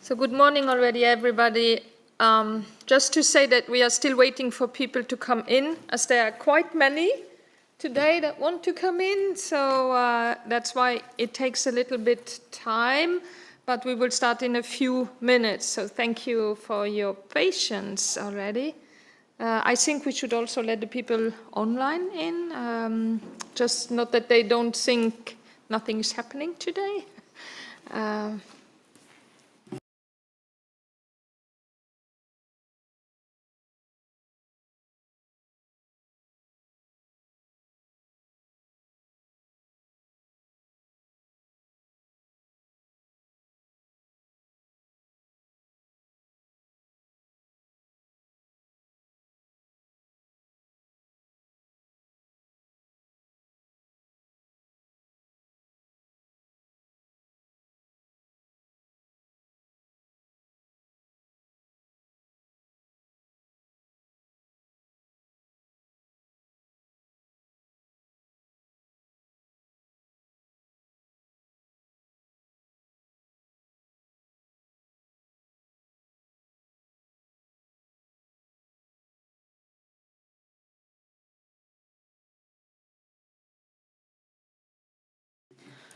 So good morning already, everybody. Just to say that we are still waiting for people to come in, as there are quite many today that want to come in. So that's why it takes a little bit time, but we will start in a few minutes. So thank you for your patience already. I think we should also let the people online in, just not that they don't think nothing is happening today.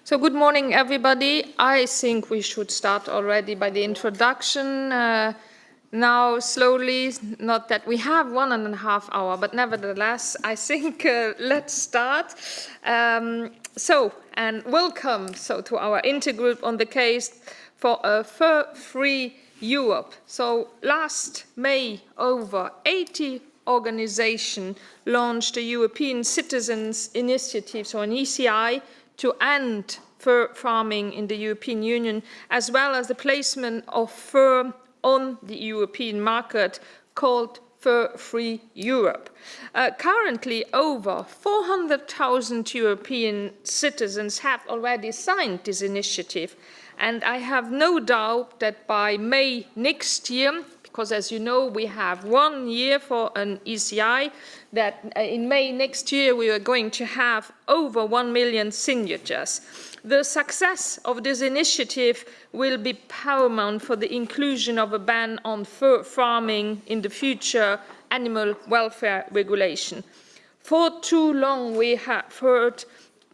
So good morning, everybody. I think we should start already by the introduction. Now, slowly, not that we have 1.5 hours, but nevertheless, I think let's start. And welcome to our Intergroup on the case for a fur-free Europe. So last May, over 80 organizations launched a European Citizens Initiative, so an ECI, to end fur farming in the European Union, as well as the placement of fur on the European market called Fur-Free Europe. Currently, over 400,000 European citizens have already signed this initiative, and I have no doubt that by May next year, because as you know, we have 1 year for an ECI, that in May next year we are going to have over 1 million signatures. The success of this initiative will be paramount for the inclusion of a ban on fur farming in the future animal welfare regulation. For too long we have heard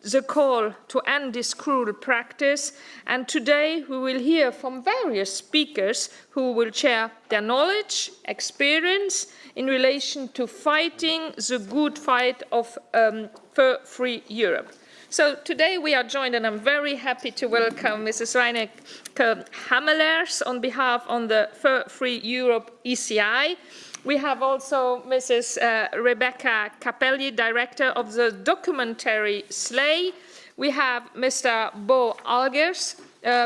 the call to end this cruel practice, and today we will hear from various speakers who will share their knowledge, experience in relation to fighting the good fight of fur-free Europe. So today we are joined, and I'm very happy to welcome Mrs. Reineke Hammelers on behalf of the Fur-Free Europe ECI. We have also Mrs. Rebecca Capelli, Director of the documentary SLAY. We have Mr. Bo Algers,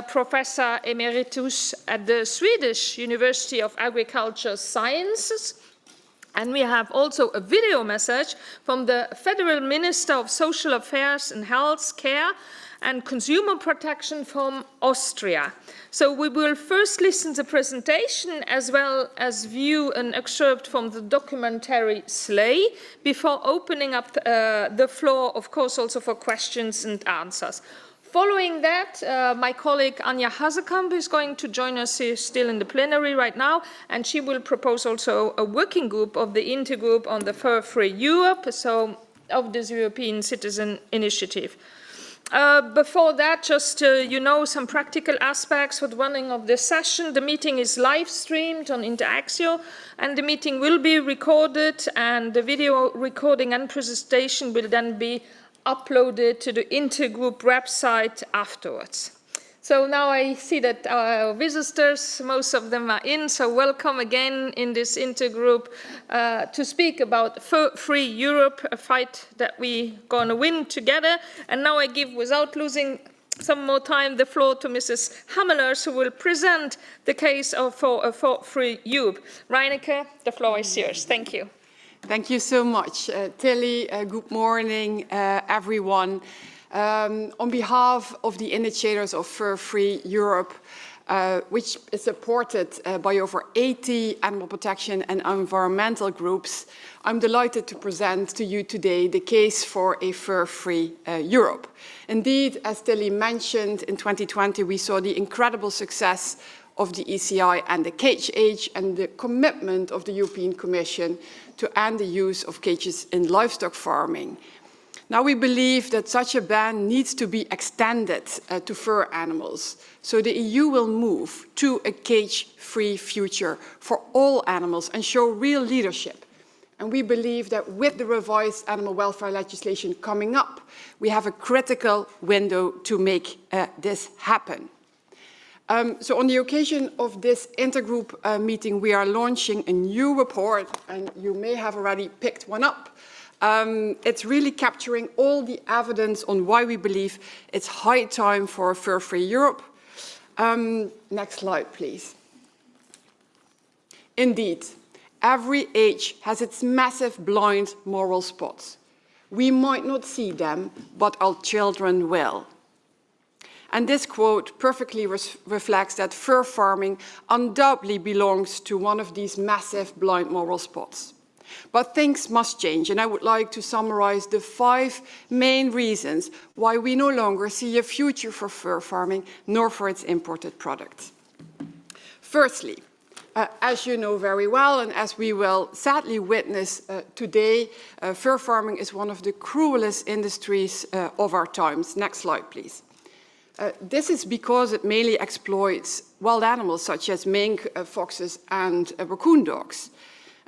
Professor Emeritus at the Swedish University of Agricultural Sciences. And we have also a video message from the Federal Minister of Social Affairs and Health Care and Consumer Protection from Austria. So we will first listen to the presentation as well as view an excerpt from the documentary SLAY before opening up the floor, of course, also for questions and answers. Following that, my colleague Anja Hazekamp is going to join us here still in the plenary right now, and she will propose also a working group of the Intergroup on the Fur-Free Europe, so of this European Citizen Initiative. Before that, just some practical aspects for the running of this session. The meeting is live streamed on Interaxio, and the meeting will be recorded, and the video recording and presentation will then be uploaded to the Intergroup website afterwards. So now I see that our visitors, most of them are in, so welcome again in this Intergroup to speak about Fur-Free Europe, a fight that we're going to win together. And now I give, without losing some more time, the floor to Mrs. Hammelers, who will present the case for a Fur-Free Europe. Reineke, the floor is yours. Thank you. Thank you so much, Tilly. Good morning, everyone. On behalf of the initiators of Fur-Free Europe, which is supported by over 80 animal protection and environmental groups, I'm delighted to present to you today the case for a fur-free Europe. Indeed, as Tilly mentioned, in 2020 we saw the incredible success of the ECI and the cage age, and the commitment of the European Commission to end the use of cages in livestock farming. Now, we believe that such a ban needs to be extended to fur animals, so the EU will move to a cage-free future for all animals and show real leadership. And we believe that with the revised animal welfare legislation coming up, we have a critical window to make this happen. So on the occasion of this intergroup meeting, we are launching a new report, and you may have already picked one up. It's really capturing all the evidence on why we believe it's high time for a fur-free Europe. Next slide, please. Indeed, every age has its massive blind moral spots. We might not see them, but our children will. And this quote perfectly reflects that fur farming undoubtedly belongs to one of these massive blind moral spots. But things must change, and I would like to summarize the 5 main reasons why we no longer see a future for fur farming, nor for its imported products. Firstly, as you know very well, and as we will sadly witness today, fur farming is one of the cruelest industries of our times. Next slide, please. This is because it mainly exploits wild animals such as mink, foxes, and raccoon dogs.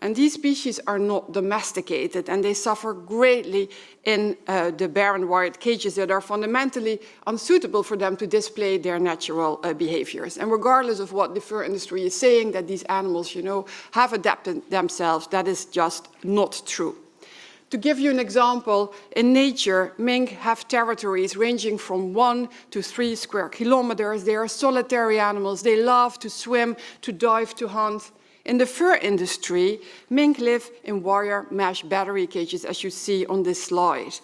And these species are not domesticated, and they suffer greatly in the barren wired cages that are fundamentally unsuitable for them to display their natural behaviors. And regardless of what the fur industry is saying, that these animals, have adapted themselves, that is just not true. To give you an example, in nature, mink have territories ranging from 1 to 3 square kilometers. They are solitary animals. They love to swim, to dive, to hunt. In the fur industry, mink live in wire mesh battery cages, as you see on this slide,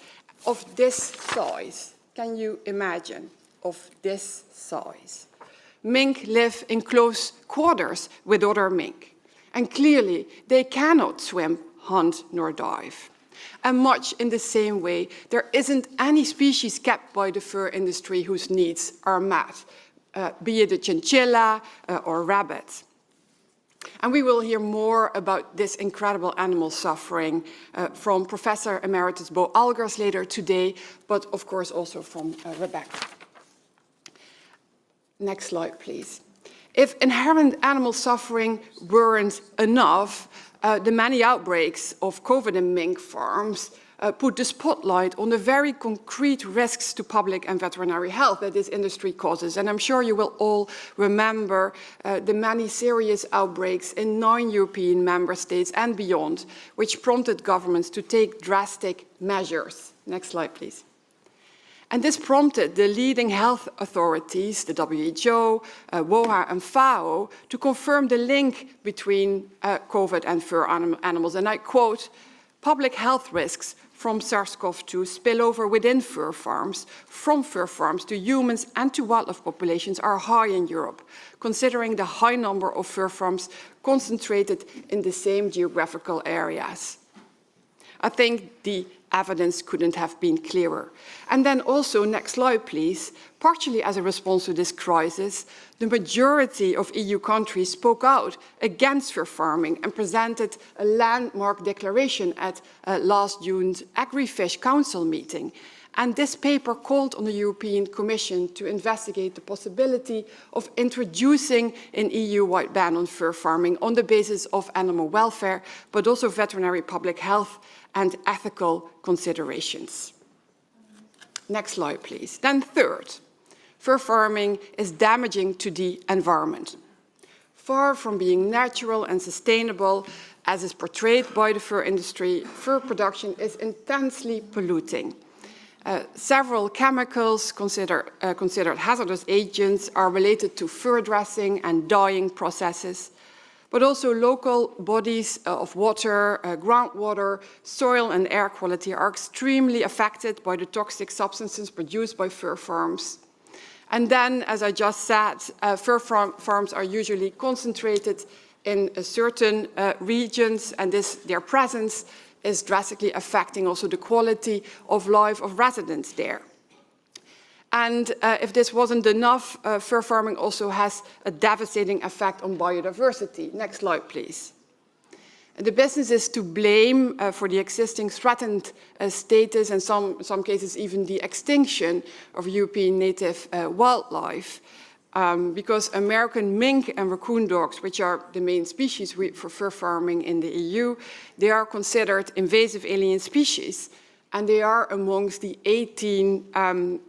of this size. Can you imagine? Of this size. Mink live in close quarters with other mink. And clearly, they cannot swim, hunt, nor dive. And much in the same way, there isn't any species kept by the fur industry whose needs are met, be it a chinchilla or rabbit. And we will hear more about this incredible animal suffering from Professor Emeritus Bo Algers later today, but of course also from Rebecca. Next slide, please. If inherent animal suffering weren't enough, the many outbreaks of COVID in mink farms put the spotlight on the very concrete risks to public and veterinary health that this industry causes. And I'm sure you will all remember the many serious outbreaks in 9 European member states and beyond, which prompted governments to take drastic measures. Next slide, please. And this prompted the leading health authorities, the WHO, WOHA and FAO, to confirm the link between COVID and fur animals. And I quote, "Public health risks from SARS-CoV-2 spill over within fur farms, from fur farms to humans and to wildlife populations are high in Europe, considering the high number of fur farms concentrated in the same geographical areas." I think the evidence couldn't have been clearer. And then also, next slide please, partially as a response to this crisis, the majority of EU countries spoke out against fur farming and presented a landmark declaration at last June's Agri-Fish Council meeting. And this paper called on the European Commission to investigate the possibility of introducing an EU-wide ban on fur farming on the basis of animal welfare, but also veterinary public health and ethical considerations. Next slide, please. Then third, fur farming is damaging to the environment. Far from being natural and sustainable, as is portrayed by the fur industry, fur production is intensely polluting. Several chemicals considered hazardous agents are related to fur dressing and dyeing processes, but also local bodies of water, groundwater, soil and air quality are extremely affected by the toxic substances produced by fur farms. And then, as I just said, fur farms are usually concentrated in certain regions, and their presence is drastically affecting also the quality of life of residents there. And if this wasn't enough, fur farming also has a devastating effect on biodiversity. Next slide, please. The business is to blame for the existing threatened status, and some cases even the extinction of European native wildlife. Because American mink and raccoon dogs, which are the main species for fur farming in the EU, they are considered invasive alien species, and they are amongst the 18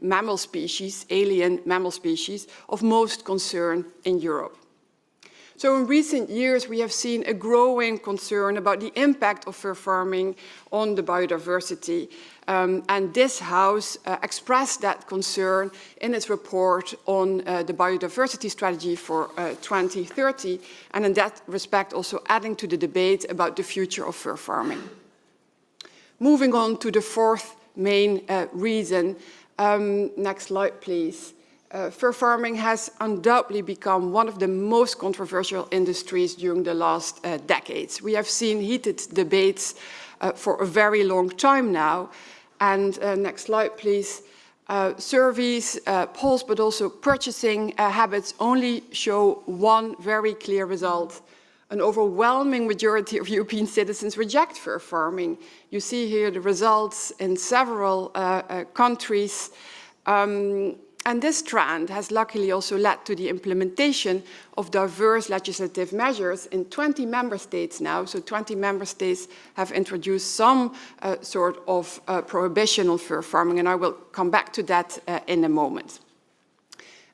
mammal species, alien mammal species, of most concern in Europe. So in recent years, we have seen a growing concern about the impact of fur farming on the biodiversity. And this House expressed that concern in its report on the biodiversity strategy for 2030, and in that respect also adding to the debate about the future of fur farming. Moving on to the fourth main reason. Next slide, please. Fur farming has undoubtedly become one of the most controversial industries during the last decades. We have seen heated debates for a very long time now. And next slide, please. Surveys, polls, but also purchasing habits only show one very clear result. An overwhelming majority of European citizens reject fur farming. You see here the results in several countries. And this trend has luckily also led to the implementation of diverse legislative measures in 20 member states now. So 20 member states have introduced some sort of prohibition on fur farming, and I will come back to that in a moment.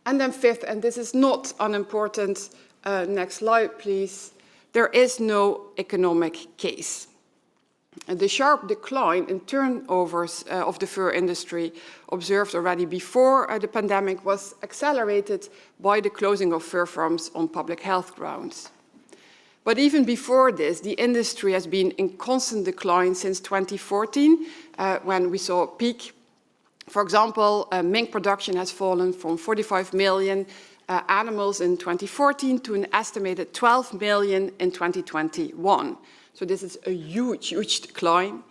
And then fifth, and this is not unimportant, next slide please, there is no economic case. The sharp decline in turnovers of the fur industry observed already before the pandemic was accelerated by the closing of fur farms on public health grounds. But even before this, the industry has been in constant decline since 2014, when we saw a peak. For example, mink production has fallen from 45 million animals in 2014 to an estimated 12 million in 2021. So this is a huge, huge decline.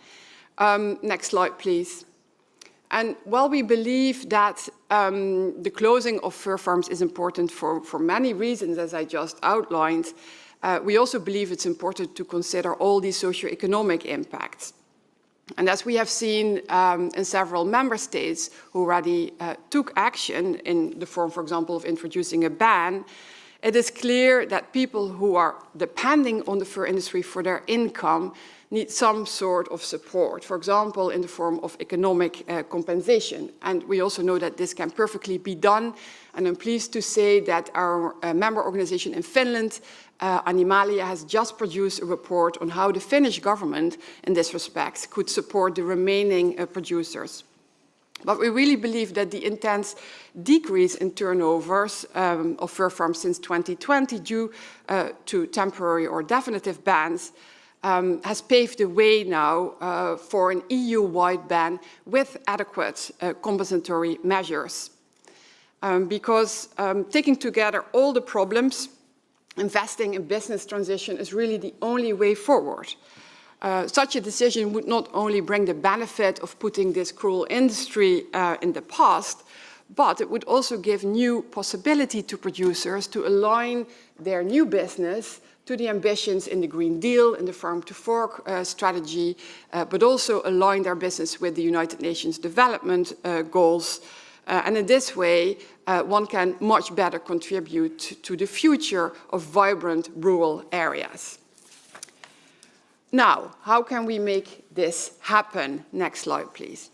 Next slide, please. And while we believe that the closing of fur farms is important for many reasons, as I just outlined, we also believe it's important to consider all these socioeconomic impacts. And as we have seen in several member states who already took action in the form, for example, of introducing a ban, it is clear that people who are depending on the fur industry for their income need some sort of support, for example, in the form of economic compensation. And we also know that this can perfectly be done. And I'm pleased to say that our member organization in Finland, Animalia, has just produced a report on how the Finnish government, in this respect, could support the remaining producers. But we really believe that the intense decrease in turnovers of fur farms since 2020 due to temporary or definitive bans has paved the way now for an EU-wide ban with adequate compensatory measures. Because taking together all the problems, investing in business transition is really the only way forward. Such a decision would not only bring the benefit of putting this cruel industry in the past, but it would also give new possibility to producers to align their new business to the ambitions in the Green Deal, in the Farm to Fork strategy, but also align their business with the United Nations Development Goals. And in this way, one can much better contribute to the future of vibrant rural areas. Now, how can we make this happen? Next slide, please.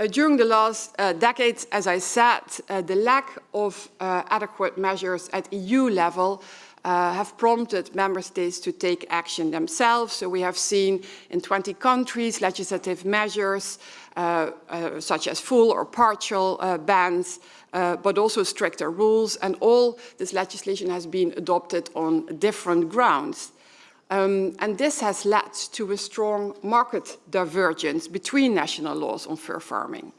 During the last decades, as I said, the lack of adequate measures at EU level have prompted member states to take action themselves. So we have seen in 20 countries legislative measures such as full or partial bans, but also stricter rules. And all this legislation has been adopted on different grounds. And this has led to a strong market divergence between national laws on fur farming.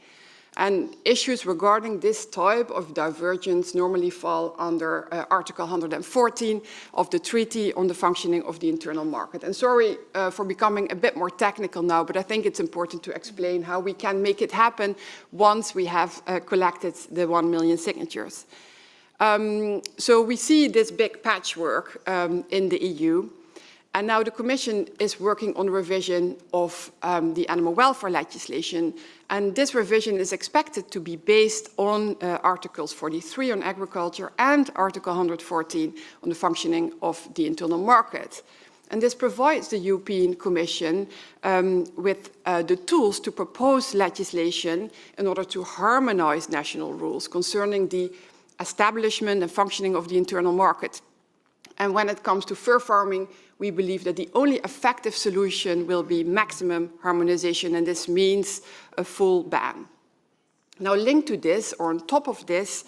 And issues regarding this type of divergence normally fall under Article 114 of the Treaty on the Functioning of the Internal Market. And sorry for becoming a bit more technical now, but I think it's important to explain how we can make it happen once we have collected the 1 million signatures. So we see this big patchwork in the EU. And now the Commission is working on a revision of the animal welfare legislation. And this revision is expected to be based on Articles 43 on agriculture and Article 114 on the functioning of the internal market. And this provides the European Commission with the tools to propose legislation in order to harmonize national rules concerning the establishment and functioning of the internal market. And when it comes to fur farming, we believe that the only effective solution will be maximum harmonization, and this means a full ban. Now, linked to this, or on top of this,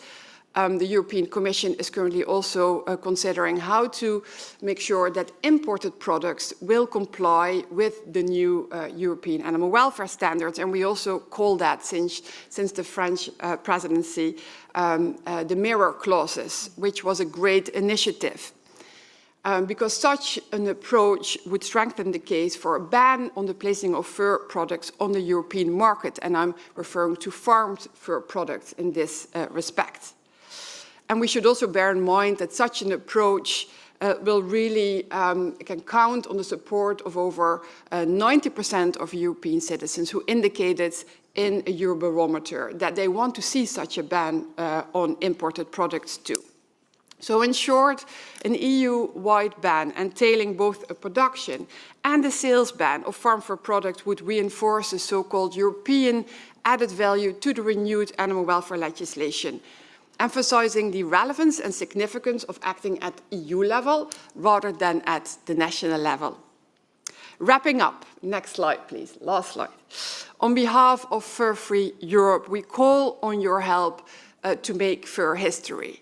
the European Commission is currently also considering how to make sure that imported products will comply with the new European animal welfare standards. And we also call that, since the French presidency, the mirror clauses, which was a great initiative. Because such an approach would strengthen the case for a ban on the placing of fur products on the European market, and I'm referring to farmed fur products in this respect. And we should also bear in mind that such an approach will really can count on the support of over 90% of European citizens who indicated in a Eurobarometer that they want to see such a ban on imported products too. So in short, an EU-wide ban entailing both a production and a sales ban of farm fur products would reinforce the so-called European added value to the renewed animal welfare legislation, emphasizing the relevance and significance of acting at EU level rather than at the national level. Wrapping up, next slide please, last slide. On behalf of Fur-Free Europe, we call on your help to make fur history.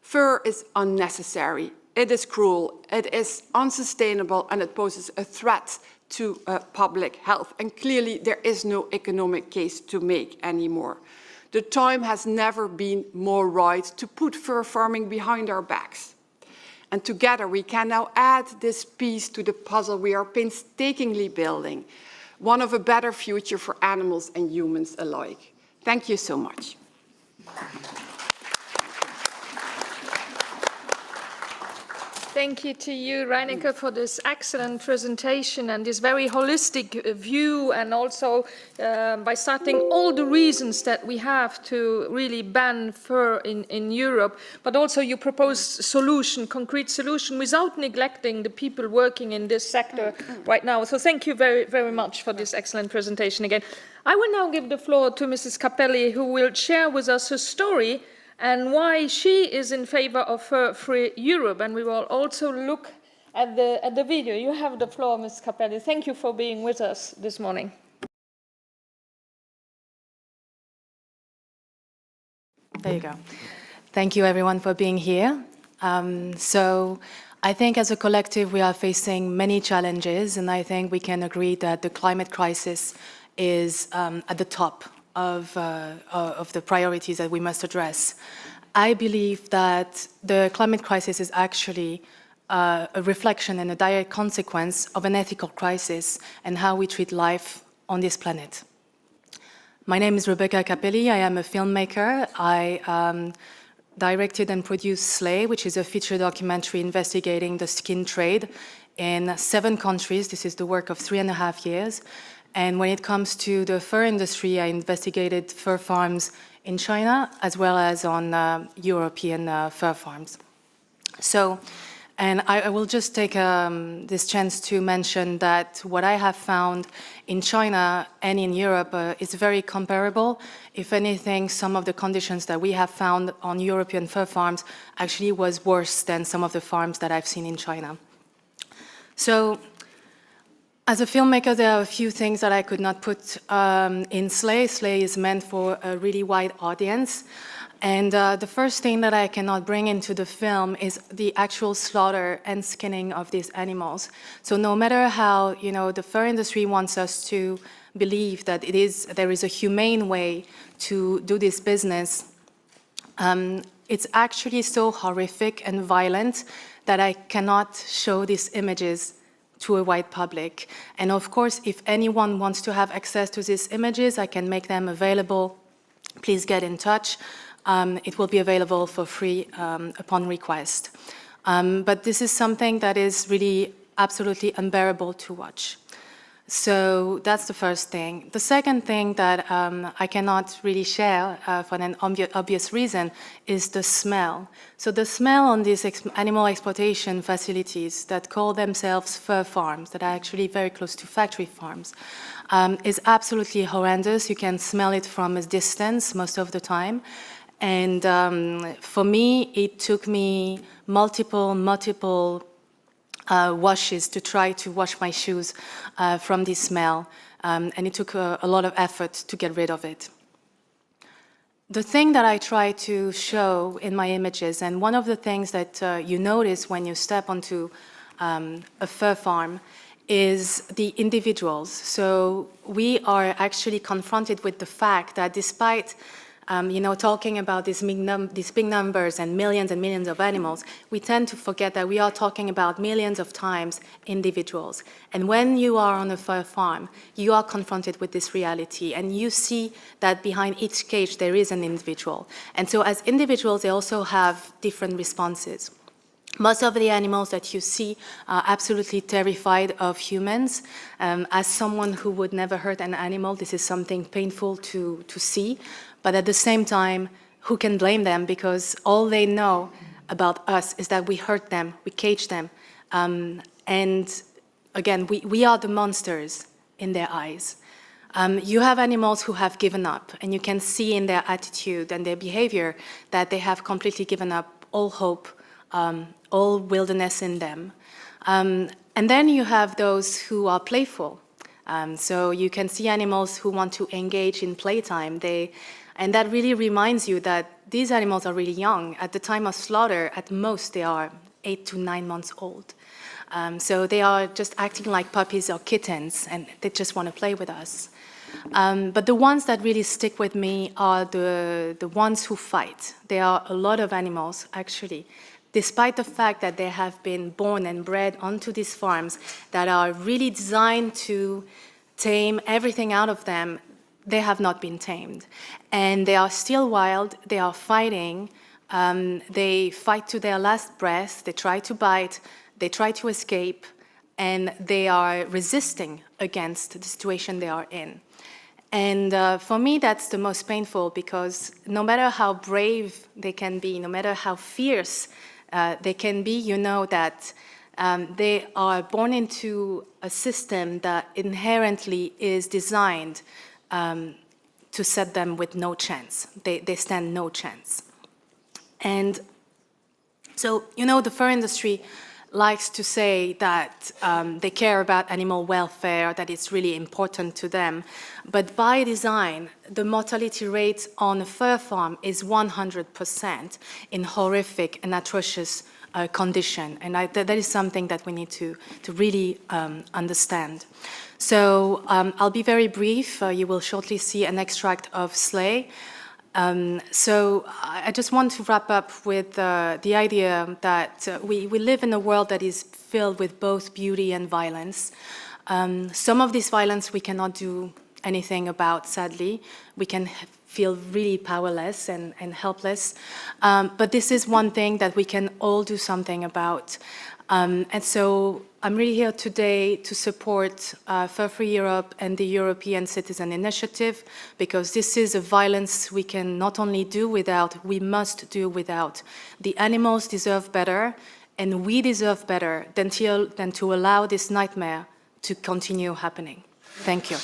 Fur is unnecessary, it is cruel, it is unsustainable, and it poses a threat to public health. And clearly there is no economic case to make anymore. The time has never been more right to put fur farming behind our backs. And together we can now add this piece to the puzzle we are painstakingly building, one of a better future for animals and humans alike. Thank you so much. Thank you to you, Reineke, for this excellent presentation and this very holistic view, and also by starting all the reasons that we have to really ban fur in Europe, but also you propose solution, concrete solution, without neglecting the people working in this sector right now. So thank you very, very much for this excellent presentation again. I will now give the floor to Mrs. Capelli, who will share with us her story and why she is in favor of Fur-Free Europe. And we will also look at the video. You have the floor, Ms. Capelli. Thank you for being with us this morning. There you go. Thank you, everyone, for being here. So I think as a collective, we are facing many challenges, and I think we can agree that the climate crisis is at the top of the priorities that we must address. I believe that the climate crisis is actually a reflection and a direct consequence of an ethical crisis and how we treat life on this planet. My name is Rebecca Capelli. I am a filmmaker. I directed and produced Slay, which is a feature documentary investigating the skin trade in 7 countries. This is the work of 3.5 years. And when it comes to the fur industry, I investigated fur farms in China as well as on European fur farms. So, and I will just take this chance to mention that what I have found in China and in Europe is very comparable. If anything, some of the conditions that we have found on European fur farms actually was worse than some of the farms that I've seen in China. So, as a filmmaker, there are a few things that I could not put in Slay. Slay is meant for a really wide audience. And the first thing that I cannot bring into the film is the actual slaughter and skinning of these animals. So no matter how, the fur industry wants us to believe that there is a humane way to do this business, it's actually so horrific and violent that I cannot show these images to a wide public. And of course, if anyone wants to have access to these images, I can make them available. Please get in touch. It will be available for free upon request. But this is something that is really absolutely unbearable to watch. So that's the first thing. The second thing that I cannot really share for an obvious reason is the smell. So the smell on these animal exploitation facilities that call themselves fur farms, that are actually very close to factory farms, is absolutely horrendous. You can smell it from a distance most of the time. And for me, it took me multiple washes to try to wash my shoes from this smell, and it took a lot of effort to get rid of it. The thing that I try to show in my images, and one of the things that you notice when you step onto a fur farm, is the individuals. So we are actually confronted with the fact that despite talking about these big numbers and millions of animals, we tend to forget that we are talking about millions of times individuals. And when you are on a fur farm, you are confronted with this reality, and you see that behind each cage there is an individual. And so as individuals, they also have different responses. Most of the animals that you see are absolutely terrified of humans. As someone who would never hurt an animal, this is something painful to see. But at the same time, who can blame them? Because all they know about us is that we hurt them, we cage them. And again, we are the monsters in their eyes. You have animals who have given up, and you can see in their attitude and their behavior that they have completely given up all hope, all wilderness in them. And then you have those who are playful. So you can see animals who want to engage in playtime. And that really reminds you that these animals are really young. At the time of slaughter, at most, they are 8 to 9 months old. So they are just acting like puppies or kittens, and they just want to play with us. But the ones that really stick with me are the ones who fight. There are a lot of animals, actually, despite the fact that they have been born and bred onto these farms that are really designed to tame everything out of them. They have not been tamed. And they are still wild, they are fighting, they fight to their last breath, they try to bite, they try to escape, and they are resisting against the situation they are in. And for me, that's the most painful, because no matter how brave they can be, no matter how fierce they can be, you know that they are born into a system that inherently is designed to set them with no chance. They stand no chance. And so, the fur industry likes to say that they care about animal welfare, that it's really important to them. But by design, the mortality rate on a fur farm is 100% in horrific and atrocious condition. And that is something that we need to really understand. So I'll be very brief. You will shortly see an extract of Slay. So I just want to wrap up with the idea that we live in a world that is filled with both beauty and violence. Some of this violence we cannot do anything about, sadly. We can feel really powerless and helpless. But this is one thing that we can all do something about. And so I'm really here today to support Fur Free Europe and the European Citizen Initiative, because this is a violence we can not only do without, we must do without. The animals deserve better, and we deserve better than to allow this nightmare to continue happening. Thank you.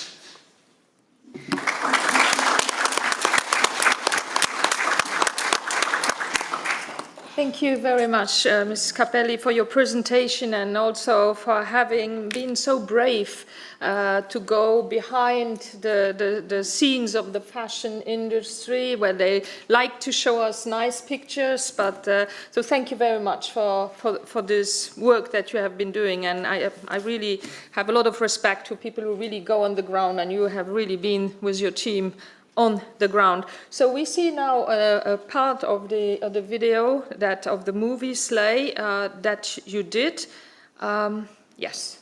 Thank you very much, Ms. Capelli, for your presentation and also for having been so brave to go behind the scenes of the fashion industry, where they like to show us nice pictures. But so thank you very much for this work that you have been doing. And I really have a lot of respect to people who really go on the ground, and you have really been with your team on the ground. So we see now a part of the video that of the movie Slay that you did. Yes.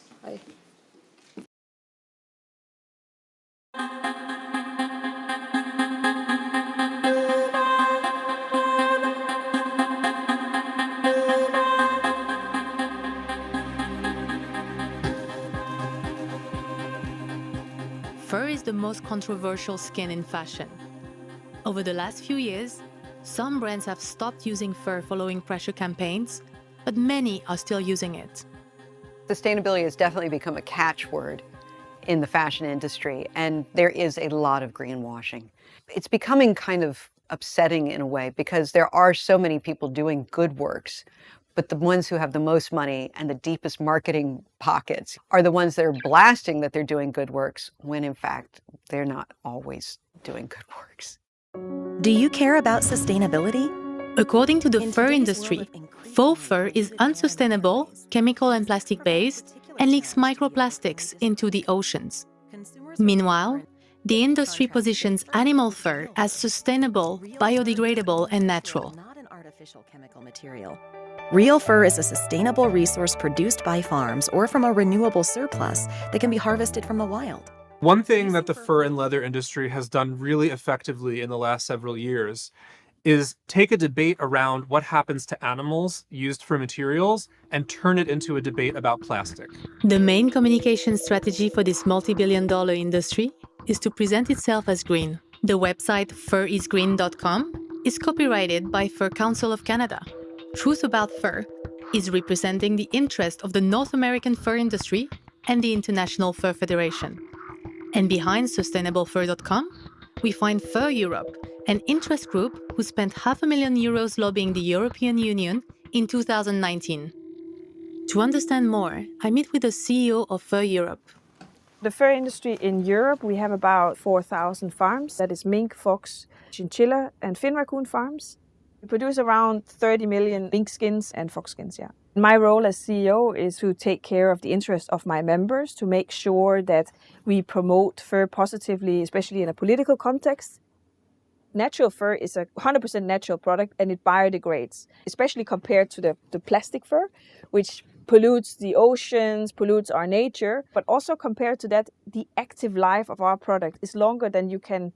Fur is the most controversial skin in fashion. Over the last few years, some brands have stopped using fur following pressure campaigns, but many are still using it. Sustainability has definitely become a catchword in the fashion industry, and there is a lot of greenwashing. It's becoming kind of upsetting in a way because there are so many people doing good works, but the ones who have the most money and the deepest marketing pockets are the ones that are blasting that they're doing good works, when in fact, they're not always doing good works. Do you care about sustainability? According to the fur industry, faux fur is unsustainable, chemical and plastic-based, and leaks microplastics into the oceans. Meanwhile, the industry positions animal fur as sustainable, biodegradable, and natural. Not an artificial chemical material. Real fur is a sustainable resource produced by farms or from a renewable surplus that can be harvested from the wild. One thing that the fur and leather industry has done really effectively in the last several years is take a debate around what happens to animals used for materials and turn it into a debate about plastic. The main communication strategy for this multi-billion-dollar industry is to present itself as green. The website furisgreen.com is copyrighted by Fur Council of Canada. Truth About Fur is representing the interest of the North American fur industry and the International Fur Federation. And behind sustainablefur.com, we find Fur Europe, an interest group who spent €500,000 lobbying the European Union in 2019. To understand more, I meet with the CEO of Fur Europe. The fur industry in Europe, we have about 4,000 farms. That is mink, fox, chinchilla and fin raccoon farms. We produce around 30 million mink skins and fox skins, yeah. My role as CEO is to take care of the interests of my members, to make sure that we promote fur positively, especially in a political context. Natural fur is a 100% natural product and it biodegrades, especially compared to the plastic fur, which pollutes the oceans, pollutes our nature. But also compared to that, the active life of our product is longer than you can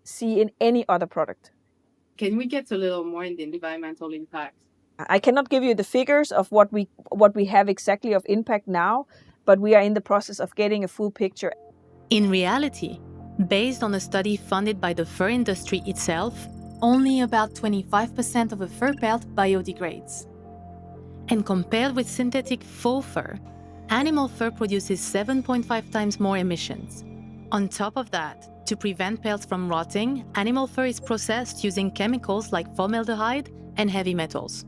see in any other product. Can we get a little more in the environmental impact? I cannot give you the figures of what we have exactly of impact now, but we are in the process of getting a full picture. In reality, based on a study funded by the fur industry itself, only about 25% of a fur pelt biodegrades. And compared with synthetic faux fur, animal fur produces 7.5 times more emissions. On top of that, to prevent pelts from rotting, animal fur is processed using chemicals like formaldehyde and heavy metals.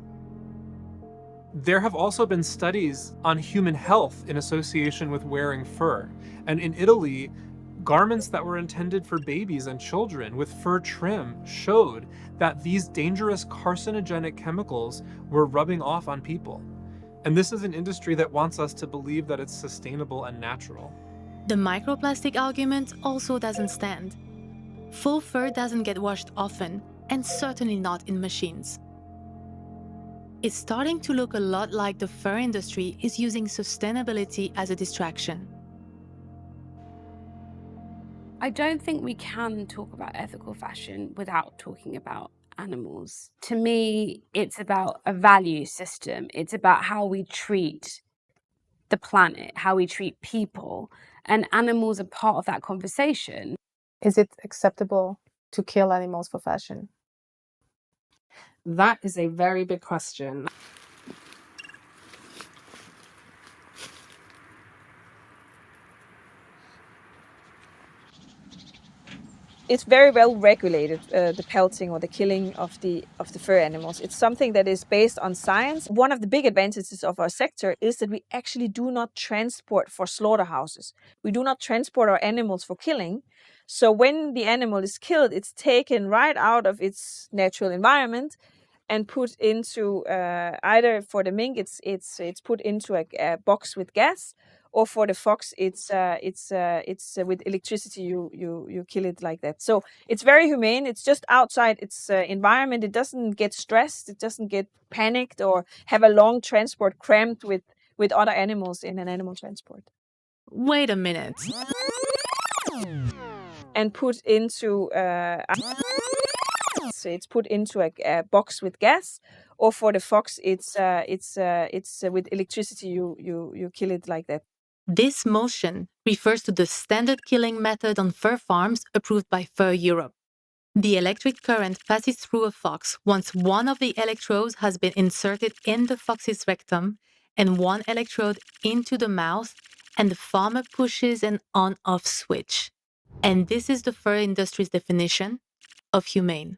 There have also been studies on human health in association with wearing fur. And in Italy, garments that were intended for babies and children with fur trim showed that these dangerous carcinogenic chemicals were rubbing off on people. And this is an industry that wants us to believe that it's sustainable and natural. The microplastic argument also doesn't stand. Faux fur doesn't get washed often, and certainly not in machines. It's starting to look a lot like the fur industry is using sustainability as a distraction. I don't think we can talk about ethical fashion without talking about animals. To me, it's about a value system. It's about how we treat the planet, how we treat people, and animals are part of that conversation. Is it acceptable to kill animals for fashion? That is a very big question. It's very well regulated, the pelting or the killing of the fur animals. It's something that is based on science. One of the big advantages of our sector is that we actually do not transport for slaughterhouses. We do not transport our animals for killing. So when the animal is killed, it's taken right out of its natural environment and put into either for the mink, it's put into a box with gas, or for the fox, it's with electricity. You kill it like that. So it's very humane. It's just outside its environment. It doesn't get stressed. It doesn't get panicked or have a long transport cramped with other animals in an animal transport. Wait a minute. And put into it's put into a box with gas, or for the fox, it's with electricity. You kill it like that. This motion refers to the standard killing method on fur farms approved by Fur Europe. The electric current passes through a fox once one of the electrodes has been inserted in the fox's rectum and one electrode into the mouth, and the farmer pushes an on-off switch. And this is the fur industry's definition of humane.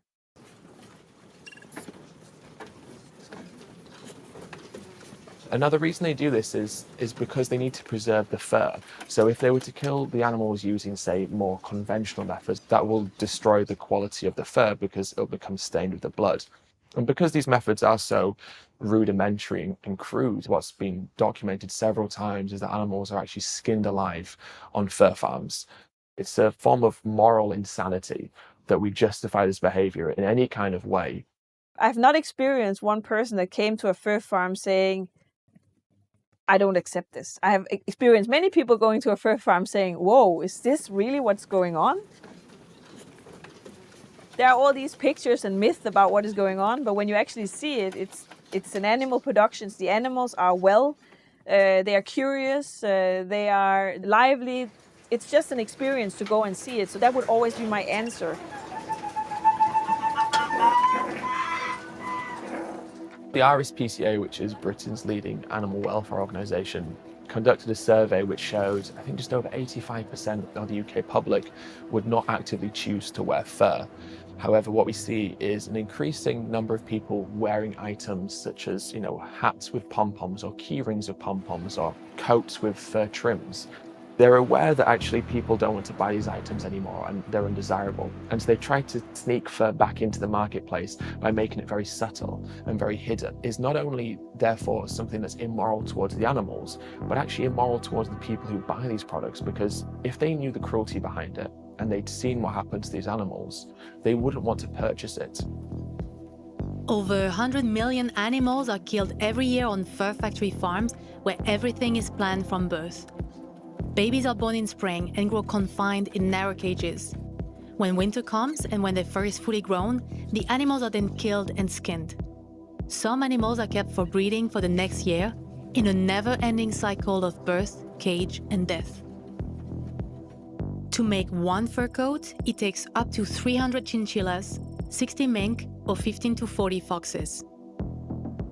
Another reason they do this is because they need to preserve the fur. So if they were to kill the animals using, say, more conventional methods, that will destroy the quality of the fur because it'll become stained with the blood. And because these methods are so rudimentary and crude, what's been documented several times is that animals are actually skinned alive on fur farms. It's a form of moral insanity that we justify this behavior in any kind of way. I've not experienced one person that came to a fur farm saying, I don't accept this. I have experienced many people going to a fur farm saying, whoa, is this really what's going on? There are all these pictures and myths about what is going on, but when you actually see it, it's an animal production. The animals are well, they are curious, they are lively. It's just an experience to go and see it. So that would always be my answer. The RSPCA, which is Britain's leading animal welfare organisation, conducted a survey which showed, I think, just over 85% of the UK public would not actively choose to wear fur. However, what we see is an increasing number of people wearing items such as, hats with pom-poms or key rings with pom-poms or coats with fur trims. They're aware that actually people don't want to buy these items anymore and they're undesirable. And so they try to sneak fur back into the marketplace by making it very subtle and very hidden. It's not only therefore something that's immoral towards the animals, but actually immoral towards the people who buy these products, because if they knew the cruelty behind it and they'd seen what happened to these animals, they wouldn't want to purchase it. Over 100 million animals are killed every year on fur factory farms where everything is planned from birth. Babies are born in spring and grow confined in narrow cages. When winter comes and when their fur is fully grown, the animals are then killed and skinned. Some animals are kept for breeding for the next year in a never-ending cycle of birth, cage, and death. To make one fur coat, it takes up to 300 chinchillas, 60 mink, or 15 to 40 foxes.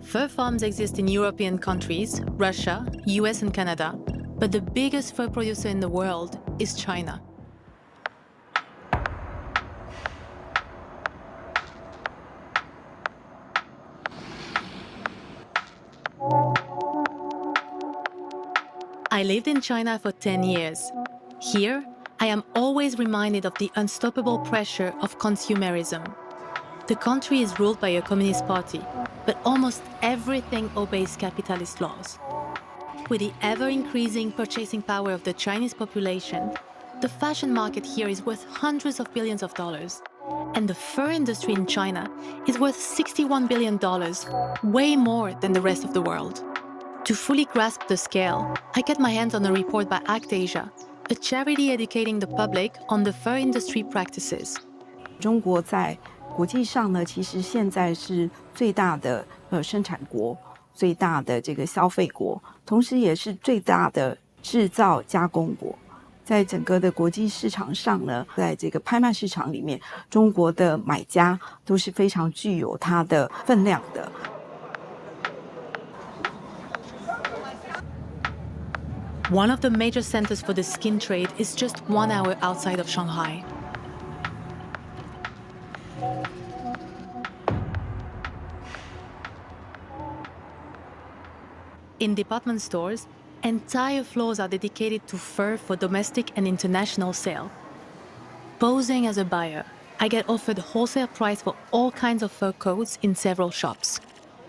Fur farms exist in European countries, Russia, US, and Canada, but the biggest fur producer in the world is China. I lived in China for 10 years. Here, I am always reminded of the unstoppable pressure of consumerism. The country is ruled by a communist party, but almost everything obeys capitalist laws. With the ever-increasing purchasing power of the Chinese population, the fashion market here is worth hundreds of billions of dollars. And the fur industry in China is worth $61 billion, way more than the rest of the world. To fully grasp the scale, I got my hands on a report by Act Asia, a charity educating the public on the fur industry practices. 中国在国际上呢，其实现在是最大的生产国。最大的这个消费国，同时也是最大的制造加工国。在整个的国际市场上呢，在这个拍卖市场里面，中国的买家都是非常具有它的分量的。One of the major centers for the skin trade is just 1 hour outside of Shanghai. In department stores, entire floors are dedicated to fur for domestic and international sale. Posing as a buyer, I get offered wholesale price for all kinds of fur coats in several shops.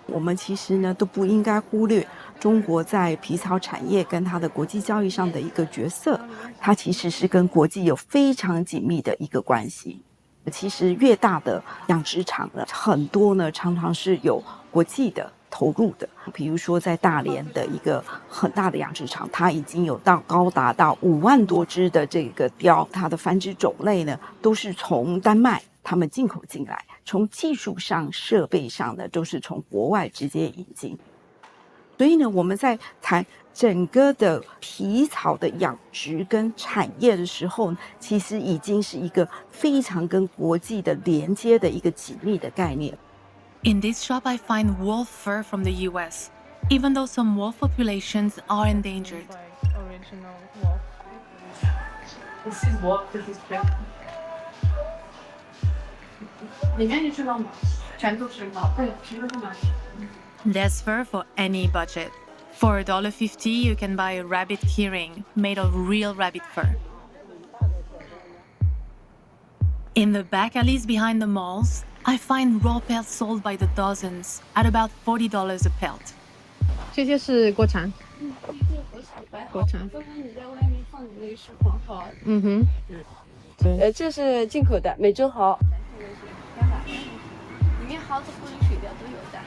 我们其实呢都不应该忽略中国在皮草产业跟它的国际交易上的一个角色，它其实是跟国际有非常紧密的一个关系。其实越大的养殖场呢，很多呢常常是有国际的投入的。比如说在大连的一个很大的养殖场，它已经有高达到5万多只的这个貂，它的繁殖种类呢都是从丹麦他们进口进来，从技术上、设备上呢都是从国外直接引进。所以呢，我们在谈整个的皮草的养殖跟产业的时候，其实已经是一个非常跟国际的连接的一个紧密的概念。In this shop, I find wolf fur from the US, even though some wolf populations are endangered. Original wolf. This is what this is pink. 里面你知道吗？全都是毛，对，全都是毛。 There's fur for any budget. For $1.50, you can buy a rabbit keyring made of real rabbit fur. In the back alleys behind the malls, I find raw pelts sold by the dozens at about $40 a pelt. 这些是国产。国产。你在外面放的那个是黄毫。嗯哼。这是进口的美洲毫。里面毫子、玻璃水貂都有的。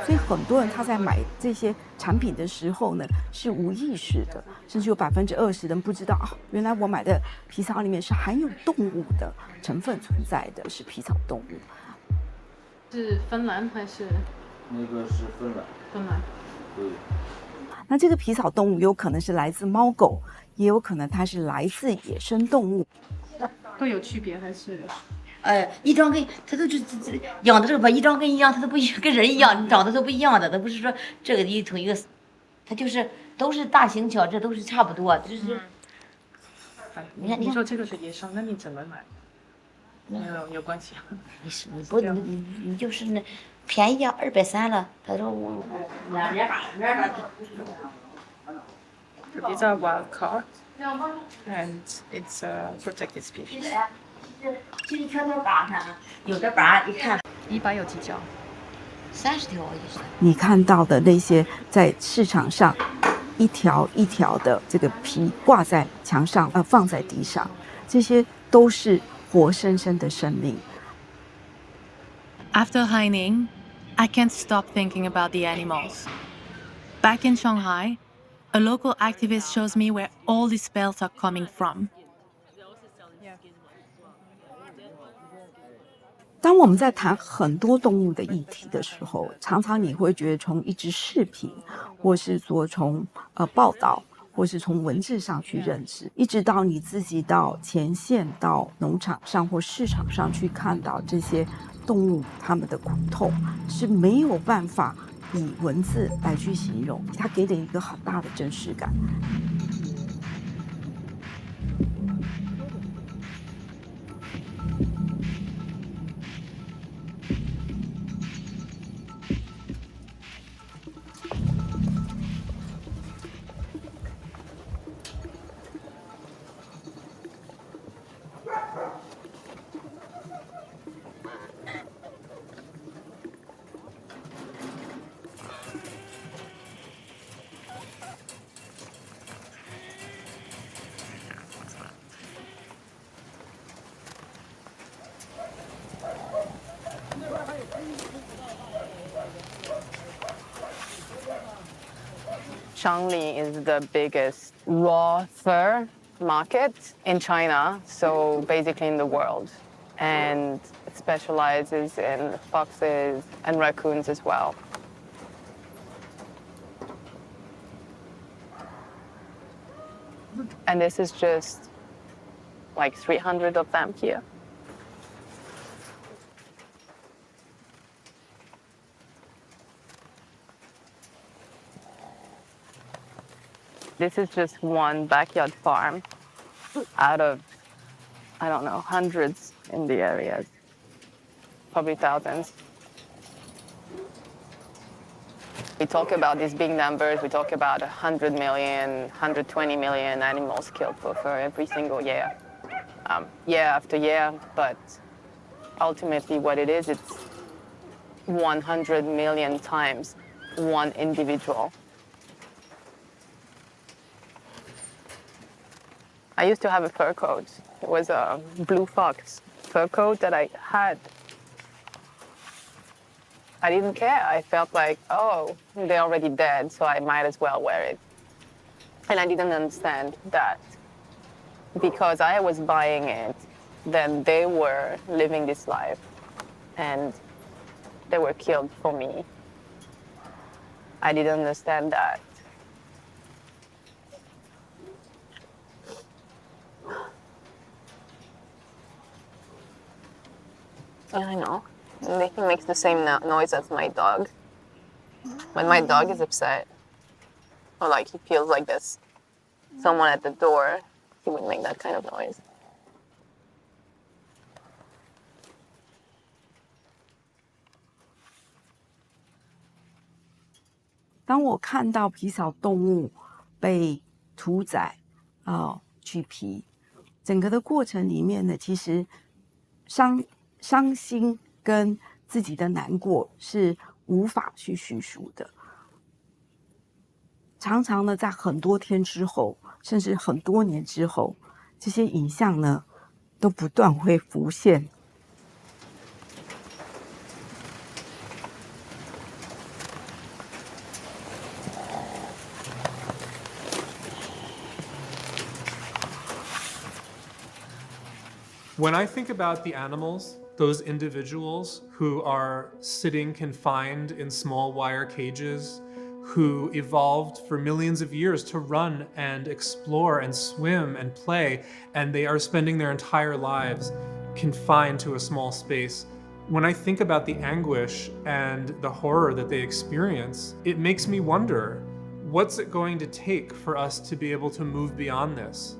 所以很多人他在买这些产品的时候呢，是无意识的，甚至有20%的人不知道啊，原来我买的皮草里面是含有动物的成分存在的，是皮草动物。是芬兰还是？那个是芬兰。芬兰。对。那这个皮草动物有可能是来自猫狗，也有可能它是来自野生动物。都有区别还是？一张跟它都是养的这个吧，一张跟一样，它都不跟人一样，长得都不一样的，它不是说这个一同一个，它就是都是大型犬，这都是差不多，就是。你看，你说这个是野生，那你怎么买？有关系。你不你就是那便宜啊，230了，他说我2.8。These are wild caught, and it's a protected species. 其实条条疤上，有的疤一看100有几条？30条也是。你看到的那些在市场上一条一条的这个皮挂在墙上，放在地上，这些都是活生生的生命。After Haining, I can't stop thinking about the animals. Back in Shanghai, a local activist shows me where all these pelts are coming from. 当我们在谈很多动物的议题的时候，常常你会觉得从一支视频，或是说从报道，或是从文字上去认知，一直到你自己到前线、到农场上或市场上去看到这些动物它们的苦痛，是没有办法以文字来去形容，它给你一个很大的真实感。Shangli is the biggest raw fur market in China, so basically in the world. And it specializes in foxes and raccoons as well. And this is just like 300 of them here. This is just one backyard farm. out of, I don't know, hundreds in the area, probably thousands. We talk about these big numbers. We talk about 100 million, 120 million animals killed for fur every single year, year after year. But ultimately what it is, it's 100 million times one individual. I used to have a fur coat. It was a blue fox fur coat that I had. I didn't care. I felt like, oh, they're already dead, so I might as well wear it. And I didn't understand that because I was buying it, then they were living this life and they were killed for me. I didn't understand that. I know. He makes the same noise as my dog. When my dog is upset, or like he feels like there's someone at the door, he would make that kind of noise. 当我看到皮草动物被屠宰取皮，整个的过程里面呢，其实伤心跟自己的难过是无法去叙述的。常常呢，在很多天之后，甚至很多年之后，这些影像呢，都不断会浮现。When I think about the animals, those individuals who are sitting confined in small wire cages, who evolved for millions of years to run and explore and swim and play, and they are spending their entire lives confined to a small space. When I think about the anguish and the horror that they experience, it makes me wonder, what's it going to take for us to be able to move beyond this?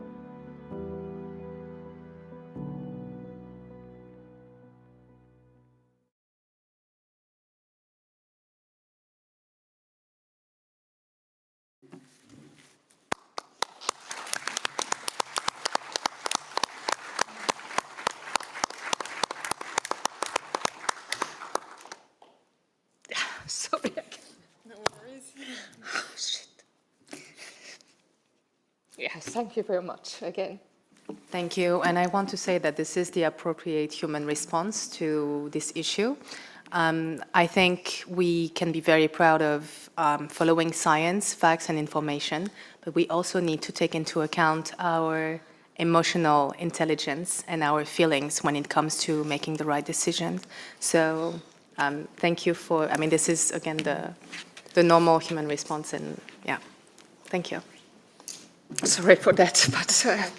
Sorry. No worries. Oh, shit. Yes, thank you very much again. Thank you. And I want to say that this is the appropriate human response to this issue. I think we can be very proud of following science, facts, and information, but we also need to take into account our emotional intelligence and our feelings when it comes to making the right decisions. So thank you for, I mean, this is, again, the normal human response, and yeah, thank you. Sorry for that, but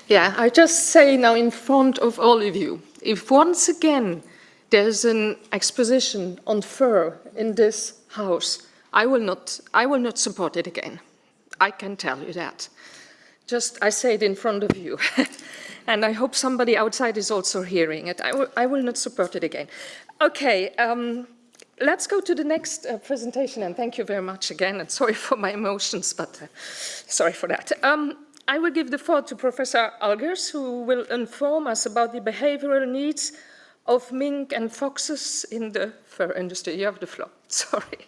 yeah, I just say now in front of all of you, if once again there's an exposition on fur in this house, I will not support it again. I can tell you that. Just, I say it in front of you. And I hope somebody outside is also hearing it. I will not support it again. Okay, let's go to the next presentation, and thank you very much again, and sorry for my emotions, but sorry for that. I will give the floor to Professor Algers, who will inform us about the behavioral needs of mink and foxes in the fur industry. You have the floor. Sorry.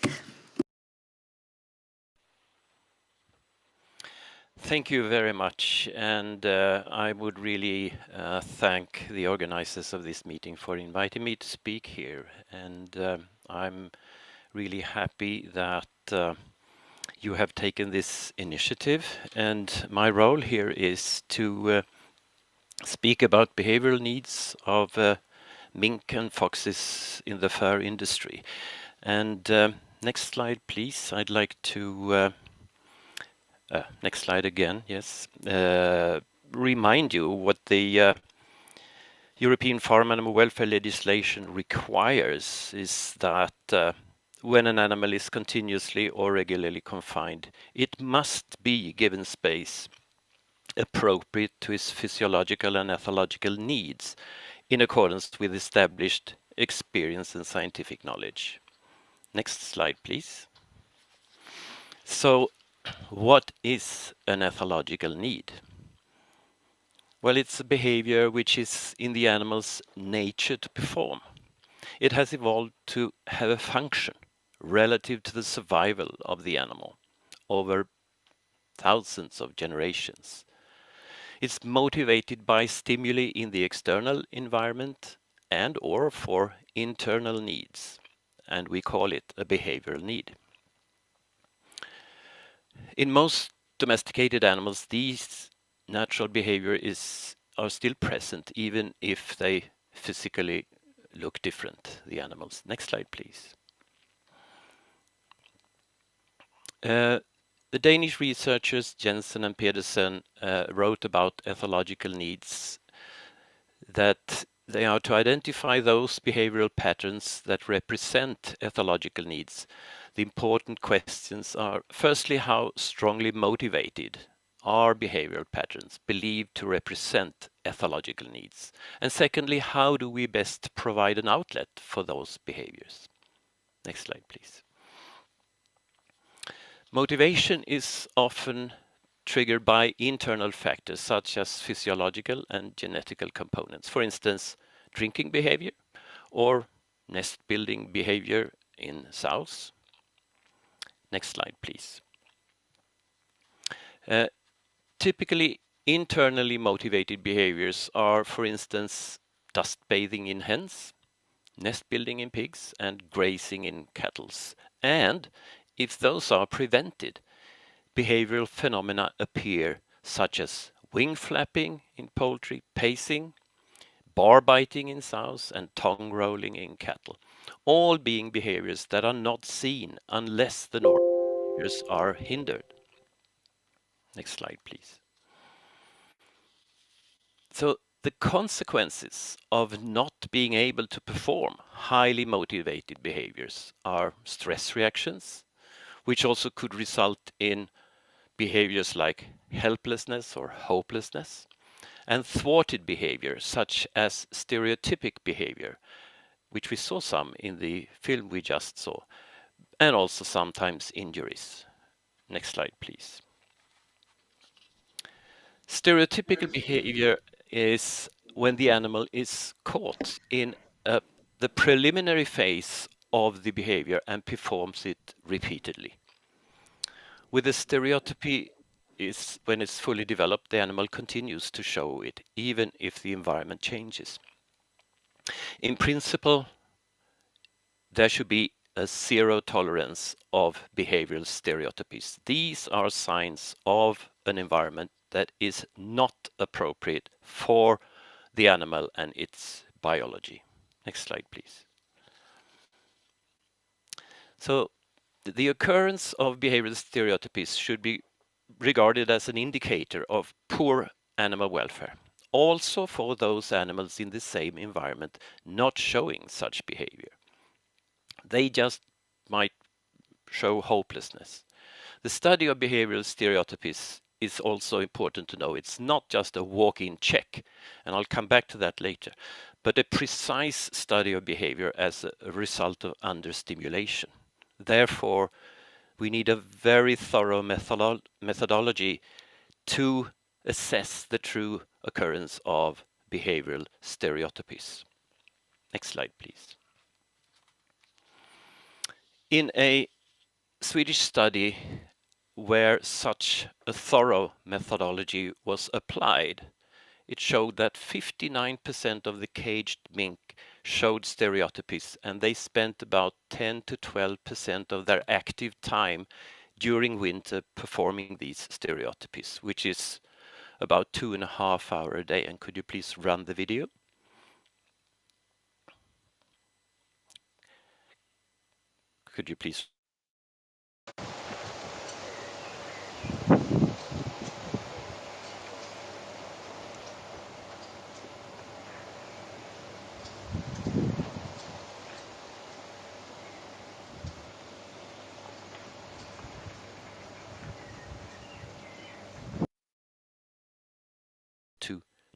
Thank you very much, and I would really thank the organizers of this meeting for inviting me to speak here, and I'm really happy that you have taken this initiative, and my role here is to speak about behavioral needs of mink and foxes in the fur industry. And next slide, please. I'd like to next slide again, yes. Remind you what the European farm animal welfare legislation requires is that when an animal is continuously or regularly confined, it must be given space appropriate to his physiological and ethological needs in accordance with established experience and scientific knowledge. Next slide, please. So, what is an ethological need? Well, it's a behavior which is in the animal's nature to perform. It has evolved to have a function relative to the survival of the animal over thousands of generations. It's motivated by stimuli in the external environment and or for internal needs, and we call it a behavioral need. In most domesticated animals, these natural behavior are still present, even if they physically look different, the animals. Next slide, please. The Danish researchers Jensen and Pedersen wrote about ethological needs, that they are to identify those behavioral patterns that represent ethological needs. The important questions are, firstly, how strongly motivated are behavioral patterns believed to represent ethological needs? And secondly, how do we best provide an outlet for those behaviors? Next slide, please. Motivation is often triggered by internal factors such as physiological and genetical components. For instance, drinking behavior or nest building behavior in sows. Next slide, please. Typically, internally motivated behaviors are, for instance, dust bathing in hens, nest building in pigs, and grazing in cattle. And if those are prevented, behavioral phenomena appear, such as wing flapping in poultry, pacing, bar biting in sows, and tongue rolling in cattle, all being behaviors that are not seen unless the normal behaviors are hindered. Next slide, please. So the consequences of not being able to perform highly motivated behaviors are stress reactions, which also could result in behaviors like helplessness or hopelessness, and thwarted behavior such as stereotypic behavior, which we saw some in the film we just saw, and also sometimes injuries. Next slide, please. Stereotypical behavior is when the animal is caught in the preliminary phase of the behavior and performs it repeatedly. With the stereotypy is when it's fully developed, the animal continues to show it, even if the environment changes. In principle, there should be a zero tolerance of behavioral stereotypies. These are signs of an environment that is not appropriate for the animal and its biology. Next slide, please. So the occurrence of behavioral stereotypies should be regarded as an indicator of poor animal welfare, also for those animals in the same environment not showing such behavior. They just might show hopelessness. The study of behavioral stereotypies is also important to know. It's not just a walk-in check, and I'll come back to that later, but a precise study of behavior as a result of understimulation. Therefore, we need a very thorough methodology to assess the true occurrence of behavioral stereotypies. Next slide, please. In a Swedish study where such a thorough methodology was applied, it showed that 59% of the caged mink showed stereotypies, and they spent about 10 to 12% of their active time during winter performing these stereotypies, which is about 2.5 hours a day. And could you please run the video? Could you please